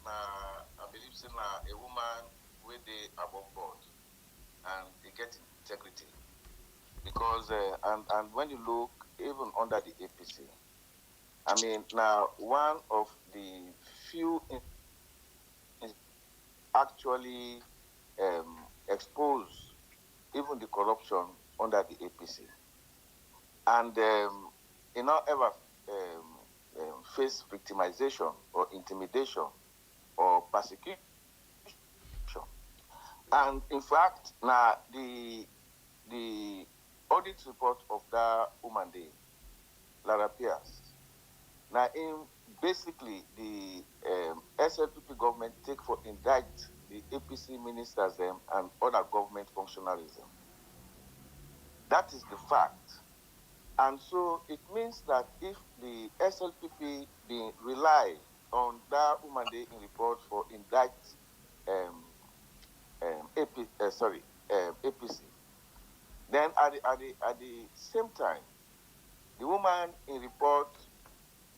I believe, is a woman with the above board, and they get integrity. Because, and when you look, even under the APC, I mean, now, one of the few actually expose even the corruption under the APC. And he not ever face victimization or intimidation or persecution. And in fact, now the audit report of that woman, Lara Pierce, now in basically the SLPP government take for indict the APC ministers and other government functionaries. That is the fact. And so it means that if the SLPP rely on that woman in report for indict APC, then at the same time, the woman in report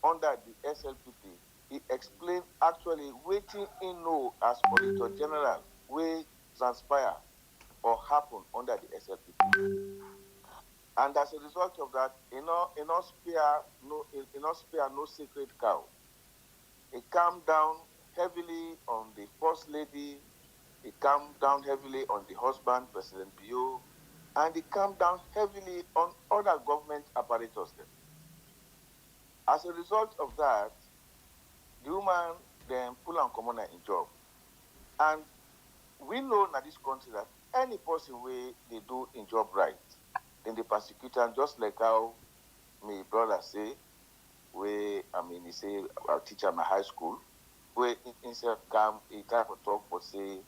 under the SLPP, he explained actually waiting in know as Auditor General will transpire or happen under the SLPP. And as a result of that, in not spare no sacred cow. It calmed down heavily on the First Lady, it calmed down heavily on the husband, President Bio, and it calmed down heavily on other government apparatus. As a result of that, the woman then pull on commoner in job. And we know in this country that any person where they do in job right, then they persecute them, just like how my brother say, he say our teacher in my high school, where instead come he type of talk but say,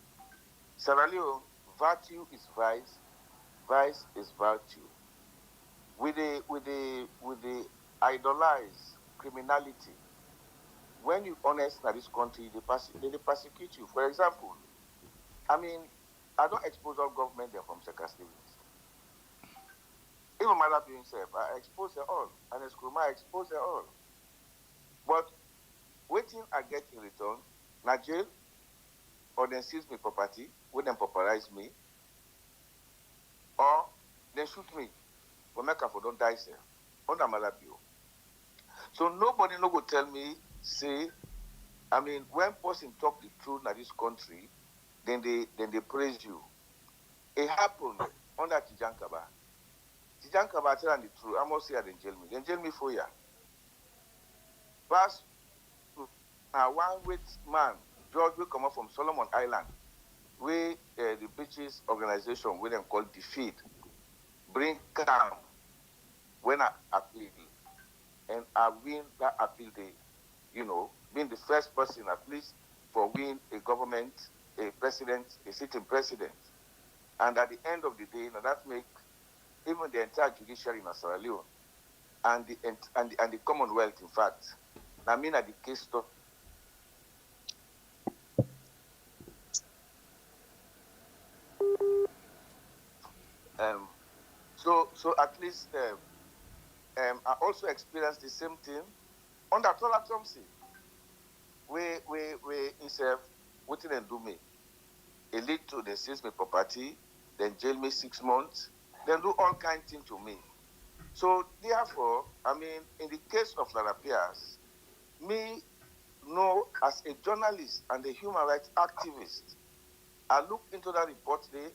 Sierra Leone, virtue is vice, vice is virtue. With the idolize criminality, when you honest in this country, they persecute you. For example, I don't expose all government there from Second Stevens. Even Maada being himself, I expose them all. And Eskruma, I expose them all. But waiting I get in return, na jail, or then seize me property, when them pauperize me, or they shoot me, but make for don't die, sir. Under Maada Bio. So nobody no go tell me, say, when person talk the truth in this country, then they praise you. It happened under Tijankaba. Tijankaba tell them the truth. I must say they jail me. They jail me for year. Pass one wait man, George will come up from Solomon Island, where the British organization, where them called Defeat, bring calm when I appeal. And I win that appeal day, being the first person at least for win a government, a president, a sitting president. And at the end of the day, that make even the entire judiciary in Sierra Leone and the Commonwealth, in fact, at the case study. So at least I also experienced the same thing under Tola Thompson, where himself, what did they do me? It lead to they seize me property, then jail me 6 months, then do all kind of things to me. So therefore, in the case of Lara Pierce, me know as a journalist and a human rights activist, I look into that report there,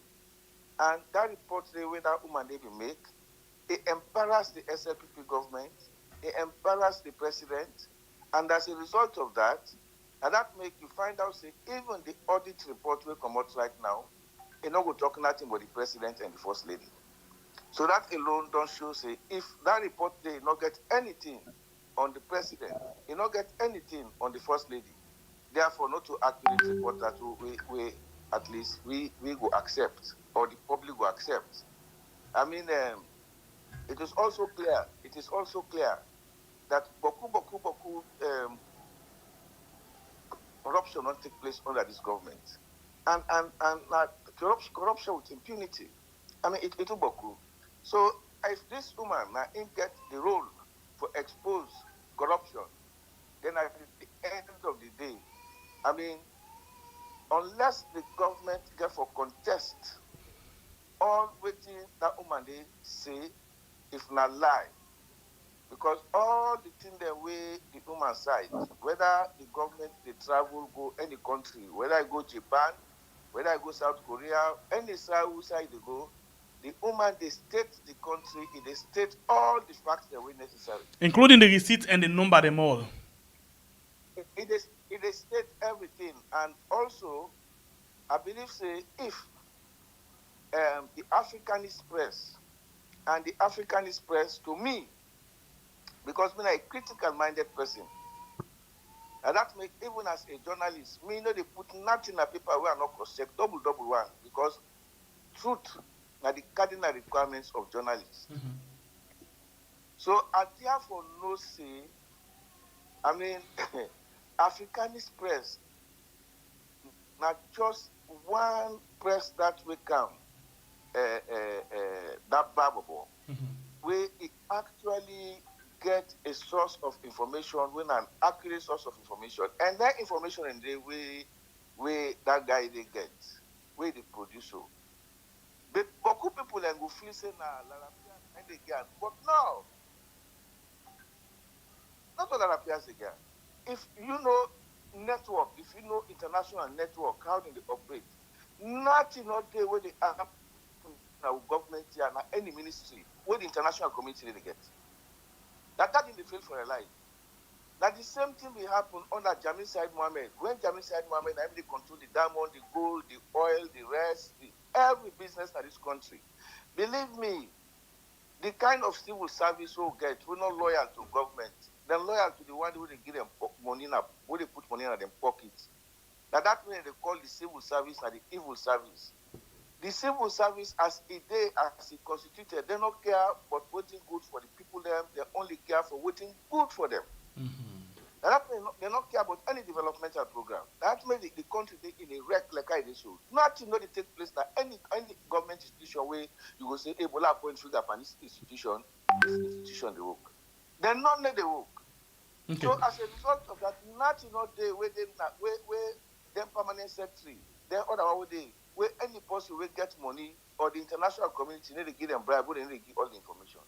and that report there where that woman they be make, it embarrassed the SLPP government, it embarrassed the president, and as a result of that, and that make you find out, say, even the audit report will come out right now, it not go talk nothing about the president and the first lady. So that alone don't show, say, if that report they not get anything on the president, it not get anything on the first lady. Therefore, not to accurate report that we at least we go accept, or the public will accept. It is also clear that boku corruption not take place under this government. And corruption with impunity. It will boku. So if this woman get the role for expose corruption, then at the end of the day, unless the government get for contest all waiting that woman they say, if not lie, because all the thing the way the human side, whether the government they travel go any country, whether I go Japan, whether I go South Korea, any side they go, the woman they state the country, they state all the facts that were necessary. Including the receipts and the number them all. It state everything, and also I believe say if the Africanist press and the Africanist press to me, because me a critical minded person, and that make even as a journalist, me know they put nothing in paper where I not cross check double one, because truth are the cardinal requirements of journalists. So I therefore no say, I mean, Africanist press, not just one press that will come, that babble, where it actually get a source of information, when an accurate source of information, and that information in the way that guy they get, where they produce so. But beaucoup people then go feel say and they get, but no, not all appears again. If you know network, if you know international network, how do they operate? Nothing not there where they are now government here, now any ministry, where the international community they get. That in the field for a life. Now the same thing will happen under Jamil Said Mohammed. When Jamil Said Mohammed they control the diamond, the gold, the oil, the rest, every business in this country. Believe me, the kind of civil service we'll get, we're not loyal to government. They're loyal to the one who they give them money in, who they put money in their pockets. Now that means they call the civil service and the evil service. The civil service, as it constituted, they don't care about waiting good for the people them. They only care for waiting good for them. Now that means they don't care about any developmental program. That means the country they in a wreck like I should. Nothing they take place that any government institution where you go say, hey, Bola point figure upon this institution they work. They're not they work. Okay. So as a result of that, nothing not there where them permanent secretary, then other one where any person will get money or the international community need to give them bribe, they need to give all the information.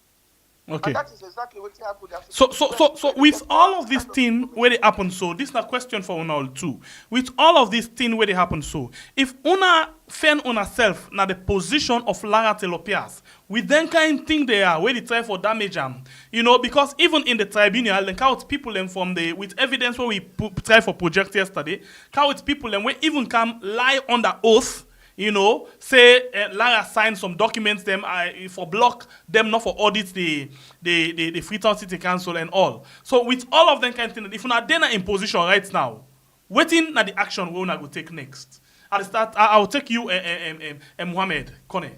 Okay. And that is exactly what happened. So with all of this thing where they happen, so this is a question for una all too. With all of this thing where they happen, so if una find una self na the position of Lara Telopias, with then kind thing they are where they try for damage them, because even in the tribunal, then count people them from the with evidence where we try for project yesterday, count people them where even come lie under oath. Say Lara signed some documents them for block them not for audit the Freetown City Council and all. So with all of them kind of thing, if you're then in position right now, waiting at the action we're going to take next. I'll start. I'll take you, Mohammed Kone.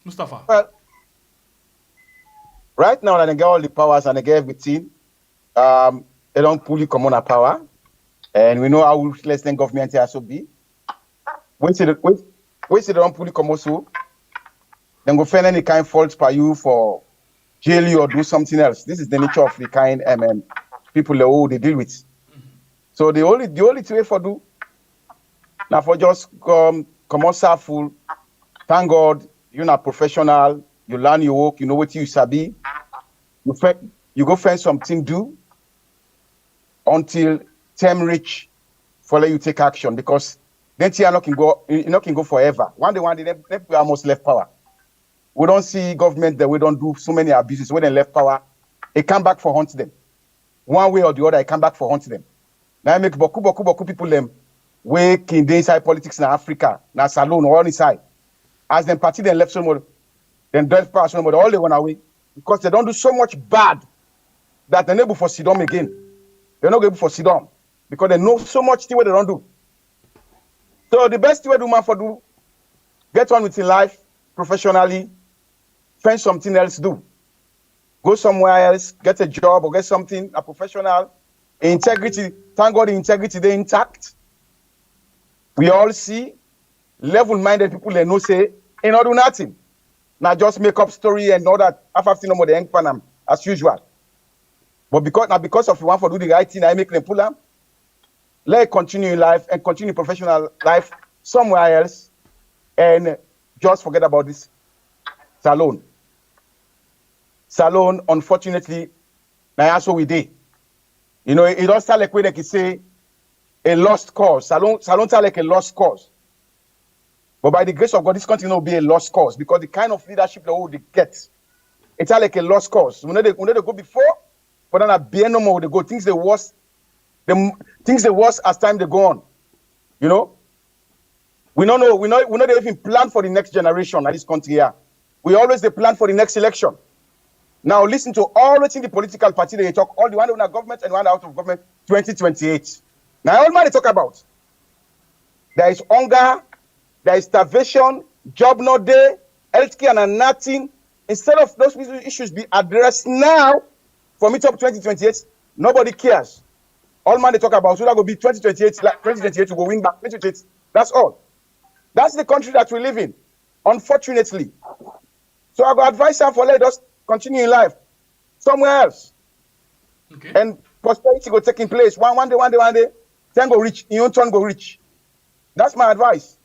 Mustafa. Well, right now that they get all the powers and they get everything, they don't fully come on a power, and we know how ruthless the government has to be. When they don't fully come also, then go find any kind of fault by you for jail you or do something else. This is the nature of the kind people who they deal with. So the only way for do now for just come out full. Thank God you're not professional. You learn your work. You know what you sabi. You go find something do until time reach for let you take action, because then you not can go forever. One day they almost left power. We don't see government that we don't do so many abuses. When they left power, they come back for hunt them. One way or the other, they come back for hunt them. Now I make boku people them work in the inside politics in Africa, now salon or on inside. As them party then left so much, then left power so much, all they went away because they don't do so much bad that they're not able for sit down again. They're not able for sit down because they know so much thing what they don't do. So the best way to man for do, get on with your life professionally, find something else to do. Go somewhere else, get a job or get something, a professional. Integrity, thank God the integrity they intact. We all see level-minded people they know say, ain't not do nothing. Now just make up story and all that. After no more the young panam as usual. But because of you want to do the right thing, I make them pull them. Let it continue in life and continue professional life somewhere else and just forget about this salon. Salon, unfortunately, now also we did. You know, it does sound like we can say a lost cause. Salon sound like a lost cause. But by the grace of God, this country will be a lost cause because the kind of leadership that we would get, it's like a lost cause. We know they go before, but then at BN no more they go. Things the worst as time they go on. You know, we don't know. We know they even plan for the next generation at this country here. We always they plan for the next election. Now listen to all the political party they talk, all the one in the government and one out of government, 2028. Now all man they talk about. There is hunger, there is starvation, job not there, healthcare and nothing. Instead of those issues be addressed now, for me top 2028, nobody cares. All man they talk about, so that will be 2028, like 2028 to go win back 2028. That's all. That's the country that we live in, unfortunately. So I go advise them for let us continue in life somewhere else. Okay. And prosperity go taking place. One day, then go rich, your own turn go rich. That's my advice.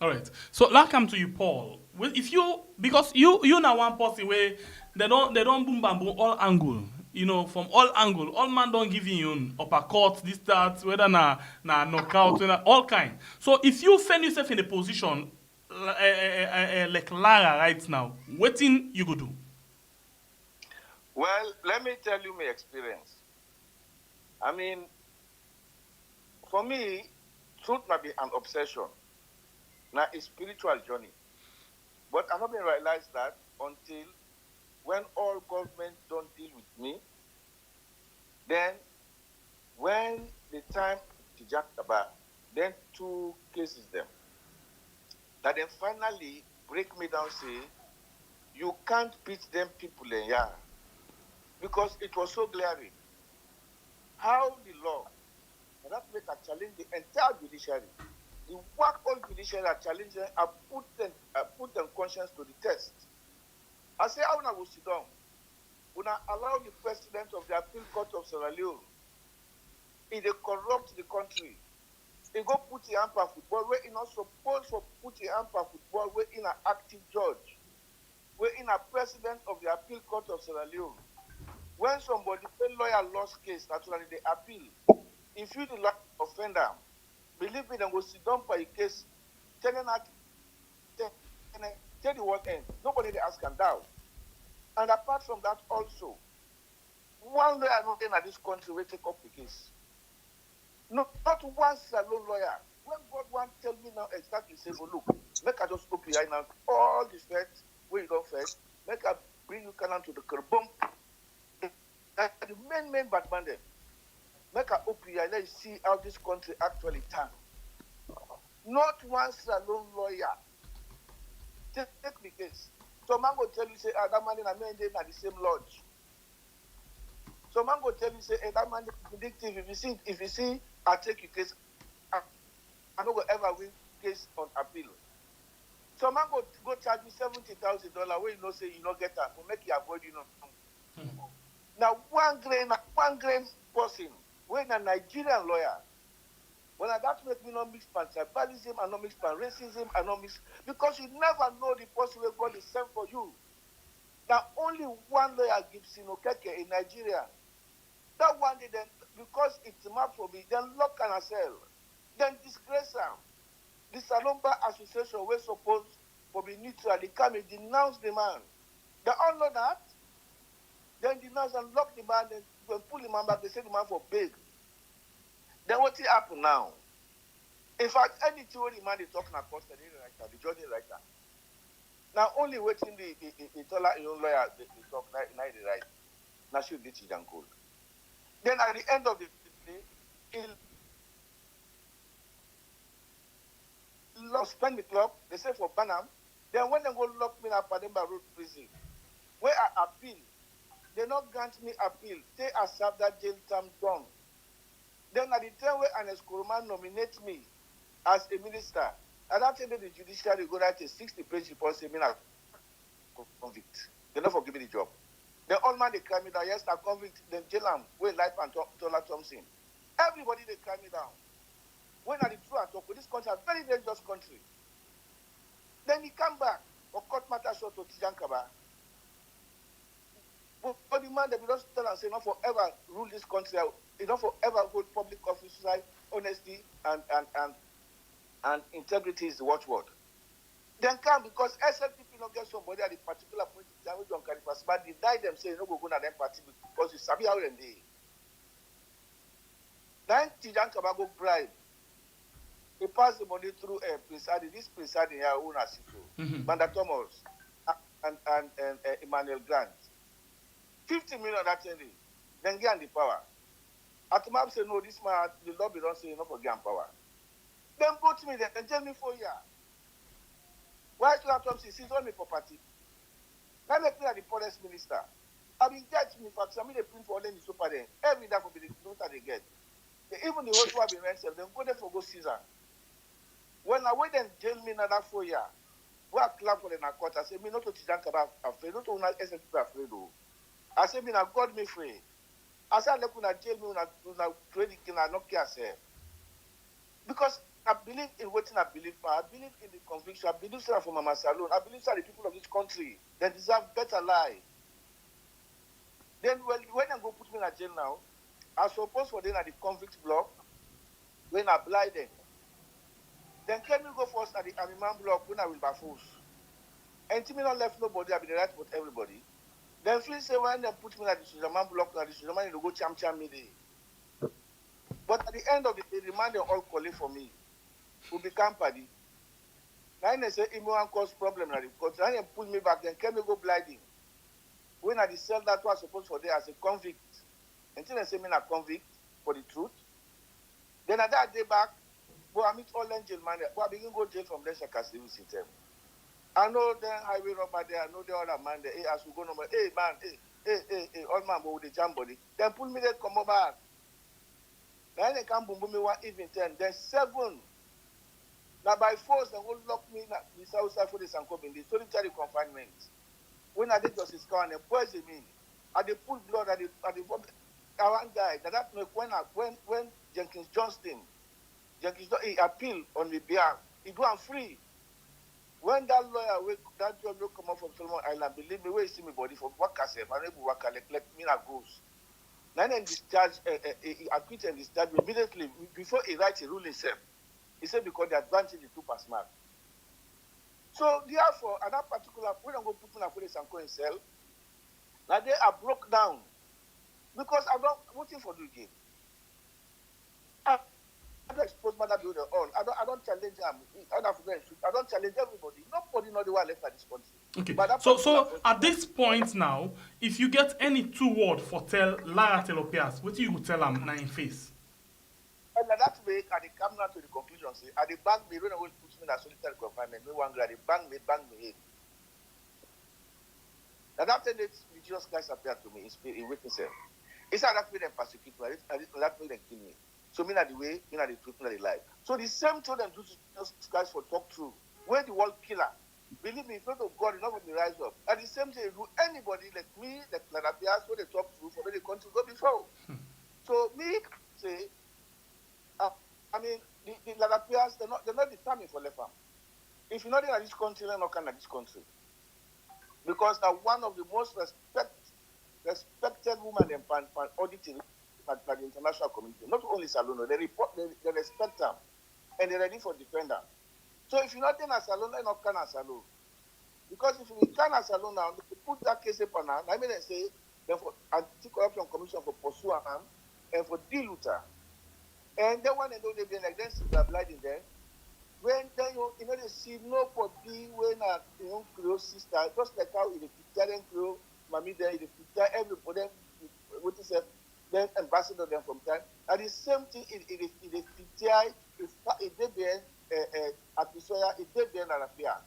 All right. So now come to you, Paul. Well, if you because you now one person where they don't boom bam boom all angle. You know, from all angle, all man don't give you uppercut, this, that, whether na knockout, all kind. So if you find yourself in a position like Lara right now, what thing you go do? Well, let me tell you my experience. I mean, for me, truth might be an obsession. Now, a spiritual journey. But I haven't realized that until when all government don't deal with me, then when the time to jack about, then two cases them. That then finally break me down, say, you can't beat them people in here. Because it was so glaring. How the law, and that make a challenge the entire judiciary. The work all judiciary are challenging, I put them conscience to the test. I say, how will sit down? When I allow the president of the appeal court of Sierra Leone, if they corrupt the country, they go put the hamper football where you're not supposed to put the hamper football where in an active judge, where in a president of the appeal court of Sierra Leone. When somebody, a lawyer lost case, naturally they appeal. If you the offender, believe me, they will sit down for a case, tell the what end. Nobody they ask and doubt. And apart from that also, one lawyer not in this country will take up the case. No, not one salon lawyer. When God want tell me now exactly, say, well, look, make I just open right now, all the facts where you don't face, make I bring you can to the curb. The main Batman them. Make a open let you see how this country actually turn. Not one salon lawyer. Take the case. So man go tell you, say, that man in a man at the same lodge. So man go tell you, say, that man is predictive. If you see, I take your case. I don't go ever win case on appeal. So man go charge me $70,000 where you know say you don't get that. Will make you avoid Now one grain person, when a Nigerian lawyer, when that make me not mix pan tribalism, and not mix pan racism, and not mix because you never know the person where God is sent for you. Now only one lawyer Gibson Okeke in Nigeria. That one day then because it's map for me, then lock and cell, then disgrace him. The Salomba Association was supposed to be neutral. They come and denounce the man. They all know that. Then denounce and lock the man, then pull the man back, they send the man for bail. Then what will happen now? In fact, any theory man is talking about the judge writer. Now only waiting the lawyer they talk now the right. Now should ditch and cold. Then at the end of the day, he'll spend the club, they say for Banham. Then when they go lock me up at Pademba Road prison, where I appeal, they not grant me appeal. They accept that jail term done. Then at the time where Anes Kuruman nominates me as a minister, at that time the judiciary go write a 60-page report saying I convict. They not forgive me the job. The old man they cry me down. Yes, I convict. Then jail him. Where life and Tola Thompson. Everybody they cry me down. When are the true at talk with this country, a very dangerous country. Then he come back for court matter short to Tijankaba. But the man that we just tell and say, not forever rule this country out, not forever hold public office, honesty and integrity is the watchword. Then come because SLPP not get somebody at a particular point in time, we don't carry fast, but deny them say, no go to that party because you sabi how them dey. Then Tijan Kabago bribe. He passed the money through Prince Adi. This Prince Adi here, own Asito, Banda Thomas, and Emmanuel Grant. 50 million that day. Then get the power. Atumab say, no, this man, the lobby don't say enough for get power. Then go to me then and tell me 4 years. Why should I talk to you? On the property. Now make me the poorest minister. I've been getting me for some of the print for all the super then. Every day for the note that they get. Even the whole have been rented, then go there for go Caesar. When I wait and jail me another 4 years, where I clap for the court, I say, me not to Tijan Kaba afraid, not to SLP afraid. I say, me not God me free. I say, look, when I jail me, when I trade, I not care, say. Because I believe in what I believe. I believe in the conviction. I believe for Mama Salon. I believe that the people of this country, they deserve better life. Then when I go put me in a jail now, I suppose for them at the convict block, when I blind them. Then can we go first at the Amiman block when I will be forced? And to me not left nobody, I be the right with everybody. Then feel say when they put me at the Sujaman block, at the Sujaman will go cham me there. But at the end of the day, the man they all calling for me will become party. Now they say Imo cause problem in the country. Now they pull me back, then can we go blinding? When I sell that was supposed for there as a convict. Until they say me not convict for the truth. Then at that day back, but I meet all angel man. But I begin go jail from there, Shakasi system. I know the highway robber there. I know the other man there. Hey, as we go number, hey man, hey, all man go with the jam body. Then pull me there, come over. Then they come boom me 1 evening 10. Then 7. Now by force they will lock me in the south side for the Sanko in the solitary confinement. When I did justice car and they poison me, I they pull blood at the I want guy that make when Jenkins Johnston he appeal on the behalf, he go and free. When that lawyer that job will come up from Solomon Island, believe me, where you see me body for work herself, and able work let me not goes. Then discharge he acquit and discharge immediately before he writes a rule himself. He said because the advantage is 2 pass mark. So therefore, at that particular point, I'm going to put me in a place and go in cell. Now they are broke down. Because I don't waiting for the game. I don't expose Maada to the all. I don't challenge them. I don't challenge everybody. Nobody know the one left at this country. Okay. But So at this point now, if you get any 2 words for tell Lara Telopias, what you would tell them now in face? And that way, I come now to the conclusion. Say, at the bank, me when I will put me in a solitary confinement, me one guy, the bank me. And after that, Jesus Christ appeared to me in witness. It's not that way they persecute me. That way they kill me. So me not the way, me not the truth, me not the life. So the same thing them do to Jesus Christ for talk true. When the world killer, believe me, it's not of God, it's not when they rise up. At the same time, do anybody like me, like Lanapias, when they talk true for many countries go before. So me say, I mean, the Lanapias, they're not determined for left arm. If you're not in this country, they're not kind of this country. Because they're one of the most respected women in auditing by the international community. Not only Salono, they respect them and they're ready for defender. So if you're not in a salon, they're not can a salon. Because if you can a salon now, they put that case upon her. I mean, they say, for Anti-Corruption Commission for pursue and for deal with her. And then when they know they've been against the blind in there, when then they see nobody when a Creole sister, just like how in the Italian Creole, Mami then in the everybody what is it, then ambassador them from time. And the same thing in the PTI, if they be at the soya, if they be an affair.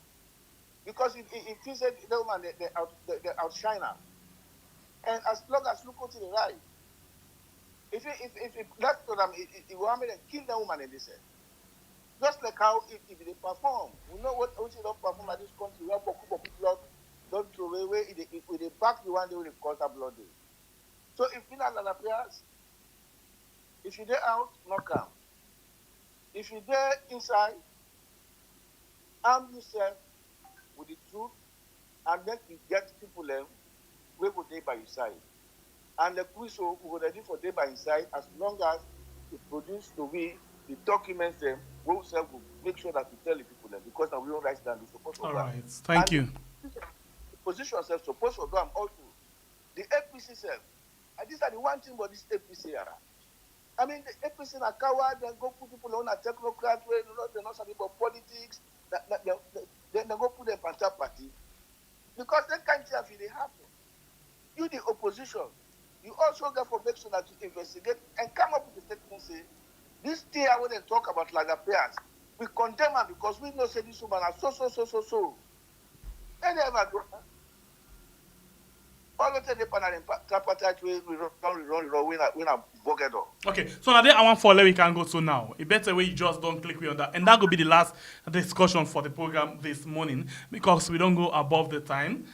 Because if he said the woman the outshiner. And as long as you go to the right, if that's what it will happen and kill the woman in this. Just like how if they perform, we know what they don't perform at this country. We have people blood don't throw away. If they back the one, they will cause a blood. So if you not appears, if you're there out, not come. If you're there inside, arm yourself with the truth, and then you get people them we go day by your side. And the quiz we go ready for day by your side as long as you produce to we the documents them, we will make sure that we tell the people them because now we don't write down the support of All that. right. Thank you. The position self support for them also. The APC self. And these are the one thing about this APC. I mean, the APC are coward and go put people on a technocrat where they're not something about politics. Then they go put them on top party. Because that kind of thing they happen. You, the opposition, you also get for make sure that you investigate and come up with a statement say, this thing when they talk about like affairs, we condemn them because we know say this woman are so. And they ever go. All the time they panel tripartite we run we na bogedo. Okay, so now there I want for where we can go to now. A better way you just don't click on that. And that will be the last discussion for the program this morning because we don't go above the time,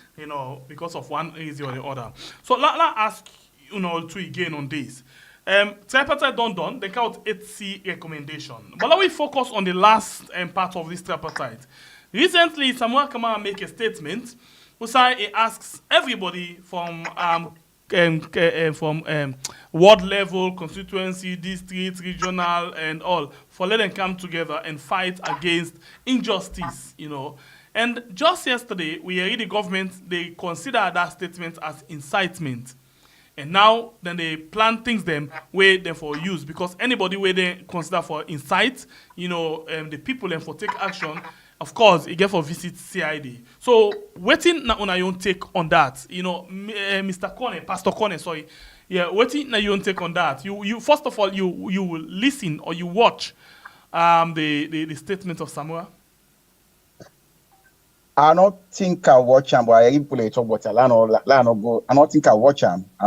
because of one reason or the other. So let ask, to again on this. Tripartite done, they count 8C recommendation. But let we focus on the last part of this tripartite. Recently, Samura Kamara make a statement where he asks everybody from ward level, constituency, district, regional, and all for let them come together and fight against injustice, And just yesterday, we heard the government, they consider that statement as incitement. And now, then they plan things them where they for use because anybody where they consider for incite, the people then for take action. Of course, you get for visit CID. So, waiting na on your take on that. Mr. Kone, Pastor Kone, sorry. Yeah, waiting na your take on that. You first of all, you will listen or you watch the statement of Samura. I don't think I watch him, but I people they talk about I don't think I watch him. I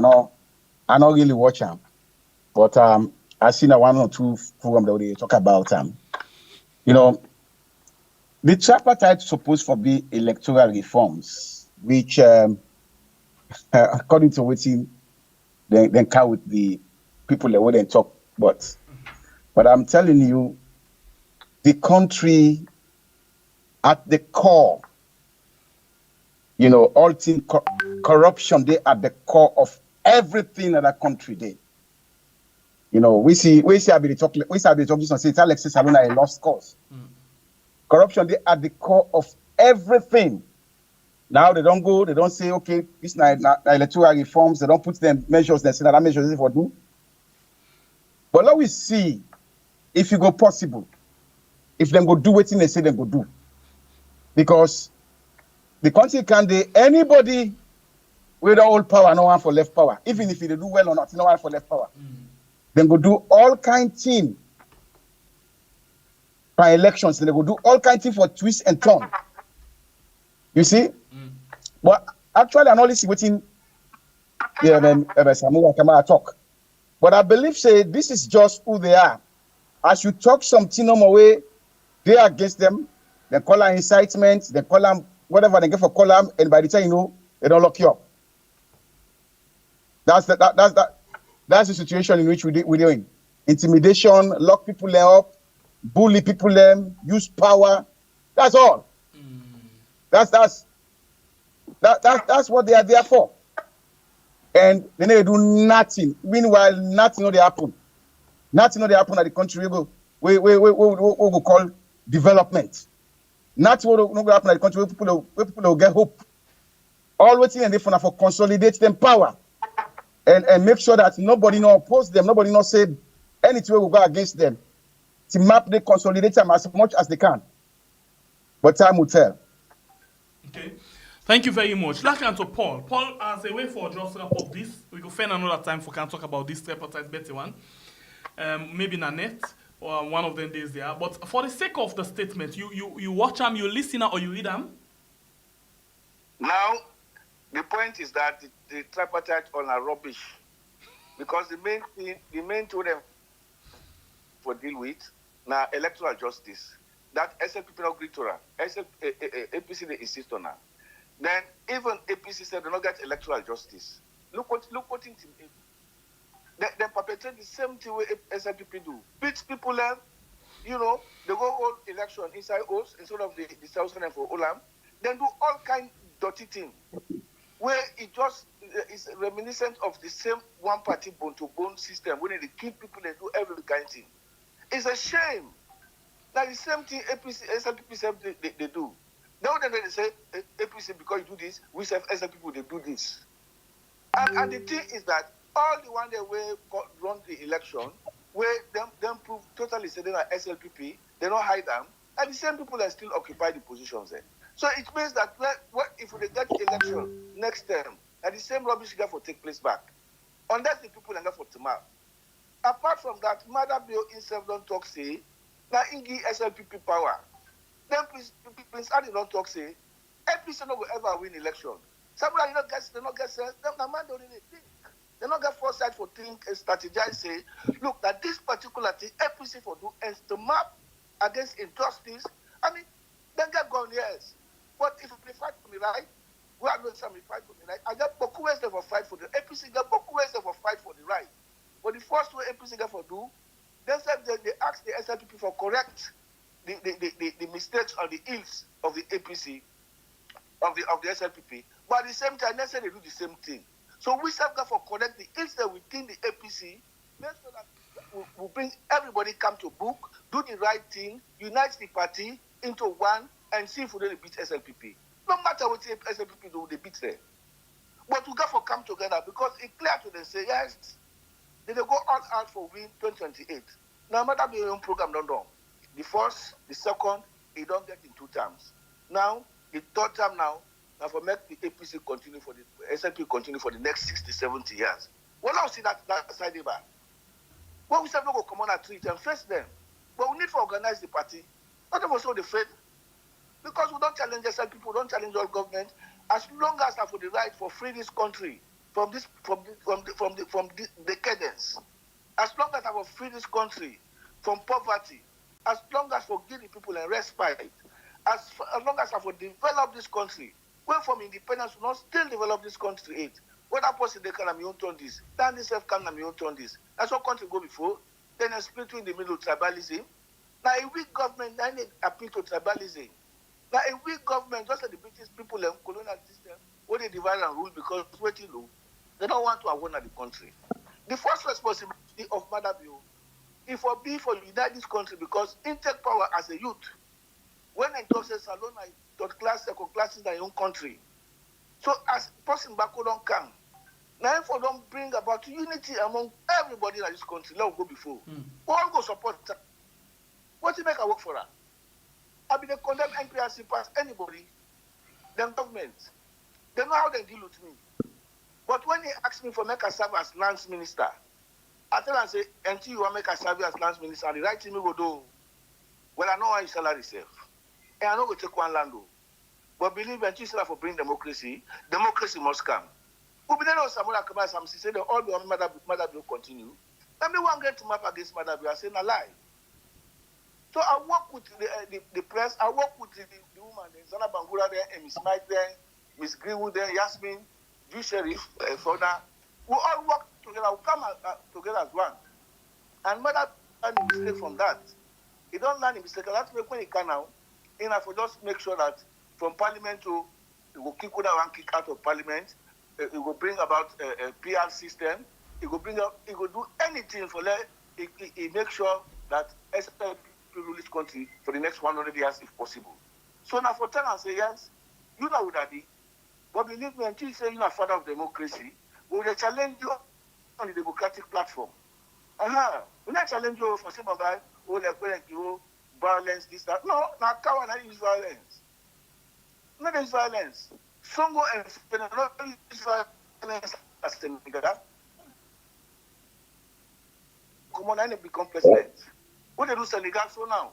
don't really watch him. But I seen a one or two program that they talk about the tripartite supposed to be electoral reforms, which according to what then come with the people that wouldn't talk. But I'm telling you, the country at the core, all things corruption, they at the core of everything that the country did. We see I be talking on say it's Alexis Salona a lost cause. Corruption, they at the core of everything. Now they don't say, okay, this na electoral reforms, they don't put them measures, they say that measures is for do. But let we see if you go possible, if them go do what they say they go do. Because the country can do anybody with all power, no one for left power. Even if they do well or not, no one for left power. Then go do all kind of things. By elections, they go do all kinds of things for twist and turn. You see? But actually, I'm only see what Samura Kamara talk. But I believe, say, this is just who they are. As you talk something on my way, they are against them. They call them incitement. They call them whatever they get for call them. And by the time they don't lock you up. That's the situation in which we're doing. Intimidation, lock people up. Bully people them, use power. That's all. That's what they are there for. And then they do nothing. Meanwhile, nothing they happen. Nothing they happen at the country we go call development. Nothing will happen at the country where people will get hope. All waiting and they for consolidate them power. And make sure that nobody no oppose them, nobody no say anything will go against them. To map, they consolidate them as much as they can. But time will tell. Okay. Thank you very much. Let's turn to Paul. Paul, as a way for just wrap up this, we will find another time for can talk about this tripartite better one. Maybe Nanette or one of them days there. But for the sake of the statement, you watch them, you listen or you read them? Now, the point is that the tripartite are rubbish. Because the main thing them for deal with now electoral justice. That SLP not agree to that. APC they insist on that. Then even APC said they don't get electoral justice. Look what they perpetrate the same thing way SLP do. Beat people them, they go hold election inside us instead of the South Sudan for Olam. Then do all kind dirty thing. Where it just is reminiscent of the same one-party bone-to-bone system when they kill people and do every kind of thing. It's a shame. Now the same thing APC, SLPP they do. Now then they say APC because you do this, we self SLPP they do this. And the thing is that all the one they will run the election, where them prove totally say they are SLPP, they don't hide them, and the same people are still occupy the positions there. So it means that if they get election next term, and the same rubbish get for take place back, unless the people are not for tomorrow. Apart from that, Maada Bill himself don't talk say, now in give SLPP power. Then Prince Adi don't talk say, APC no will ever win election. Samura, they not get sense. The man don't really think. They not get foresight for think and strategize. Say, look, that this particular thing APC for do is to map against injustice. I mean, then get gone, yes. But if we fight for the right, we are not some fight for the right. I get beaucoup ways for fight for the APC. Get beaucoup ways for fight for the right. But the first way APC get for do, they said they ask the SLPP for correct the mistakes or the ills of the APC of the SLPP. But at the same time, they say they do the same thing. So we have got for correct the ills that within the APC, make sure that we bring everybody come to book, do the right thing, unite the party into one, and see if we don't beat SLPP. No matter what SLPP do, they beat them. But we got for come together because it's clear to them say yes, they go all out for win 2028. Now, Maada be your own program don't done. The first, the second, it don't get in 2 terms. Now, the third term now for make the APC continue for the SLP continue for the next 60, 70 years. Well, now see that side bar. Well, we said no go come on and treat and face them. But we need to organize the party. Not of us all the faith. Because we don't challenge SLP people, we don't challenge all government. As long as I for the right for free this country from the decadence. As long as I will free this country from poverty, as long as for give the people a respite, as long as I will develop this country, when from independence we not still develop this country when that person they can have your own turn this, then this self can have your own turn this. That's what country go before. Then a split in the middle of tribalism. Now a weak government then they appeal to tribalism. Now a weak government, just like the British people and colonial system, where they divide and rule because waiting low, they don't want to own the country. The first responsibility of Maada Bill is for unite this country because intake power as a youth. When I talk say Salon, I third class, second class in their own country. So as person back don't come, now for them bring about unity among everybody in this country. Let go before. All go support her. What you make a work for her? I mean, they condemn NPRC past anybody, them government. They know how they deal with me. But when they ask me for make a serve as lands minister, I tell them, say, until you want to make a serve as lands minister, the right thing we go do, well, I know how you salary self. And I know we take one land. But believe me, until you for bring democracy, democracy must come. We be there on Samura Kamara, some say they all be on Maada Bill continue. Let me one get to map against Maada Bill. I say, no lie. So I work with the press, I work with the woman, Zana Bangura there, and Miss Mike there, Miss Greenwood there, Yasmin, Jew Sheriff, Fona. We all work together, we come together as one. And Maada learn a mistake from that. He don't learn a mistake. That's when he can now. And I for just make sure that from parliament to, he will kick one kick out of parliament, he will bring about a PR system, he will do anything for let he make sure that SLP rule this country for the next 100 years if possible. So now for tell and say yes, you know what daddy, but believe me, until you say you are father of democracy, we will challenge you on the democratic platform. We not challenge you for some of that, violence, this, that. No, now Kawa not use violence. Not use violence. Songo and Fena not use violence as a nigga. Come on, and become president. What they do Senegal so now?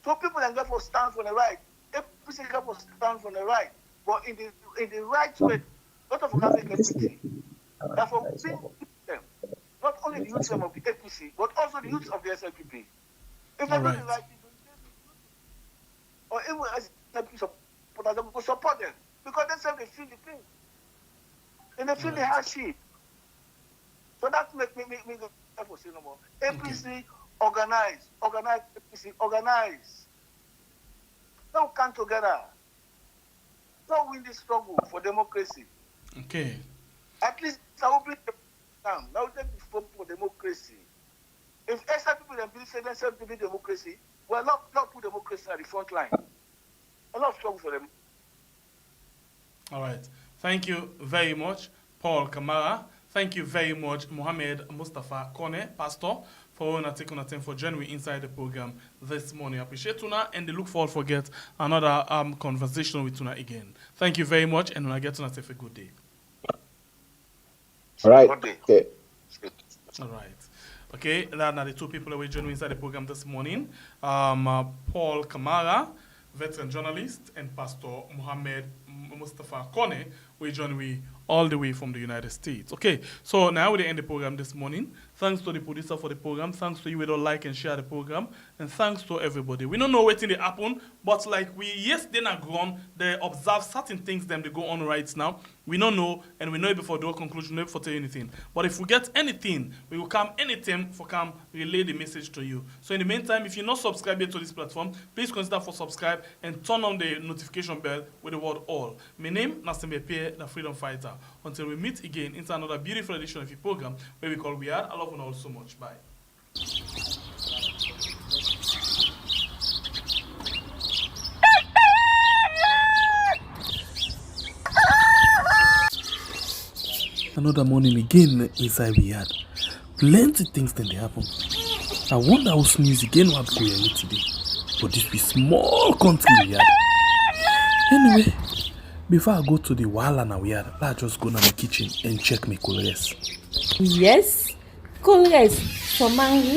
So people can go for stand for the right. People can go for stand for the right. But in the right way, not of African equity. Therefore, bring them. Not only the youth of the APC, but also the youth of the SLPP. If they do the right thing, or even as SLPP supporters, they will support them. Because they feel the pain. And they feel the hardship. So that make me go for say no more. APC organize, APC organize. Now come together. Now win this struggle for democracy. Okay. At least I will bring them down. Now take the form for democracy. If extra people then believe say themselves to be democracy, well, not put democracy at the front line. A lot of struggle for them. All right. Thank you very much, Paul Kamara. Thank you very much, Mohammed Mustafa Kone, Pastor, for taking time for joining me inside the program this morning. I appreciate Tuna and they look forward to get another conversation with Tuna again. Thank you very much, and when I get Tuna, have a good day. All right. Good day. Okay. All right. Okay, that are the two people that will join me inside the program this morning. Paul Kamara, veteran journalist, and Pastor Mohammed Mustafa Kone will join me all the way from the United States. Okay, so now we end the program this morning. Thanks to the producer for the program. Thanks to you who don't like and share the program. And thanks to everybody. We don't know what thing they happen, but like they not grown, they observe certain things them they go on right now. We don't know, and we know it before the conclusion, never for tell you anything. But if we get anything, we will come anytime for come relay the message to you. So in the meantime, if you're not subscribed yet to this platform, please consider for subscribe and turn on the notification bell with the word all. My name is Pierre, the freedom fighter. Until we meet again into another beautiful edition of your program where we call We Are. I love you all so much. Bye. Another morning again inside we had. Plenty things then they happen. I wonder how news again what go here today. But this be small country we had. Anyway, before I go to the wala now we had, let's just go to my kitchen and check my colors. Yes, colors. So man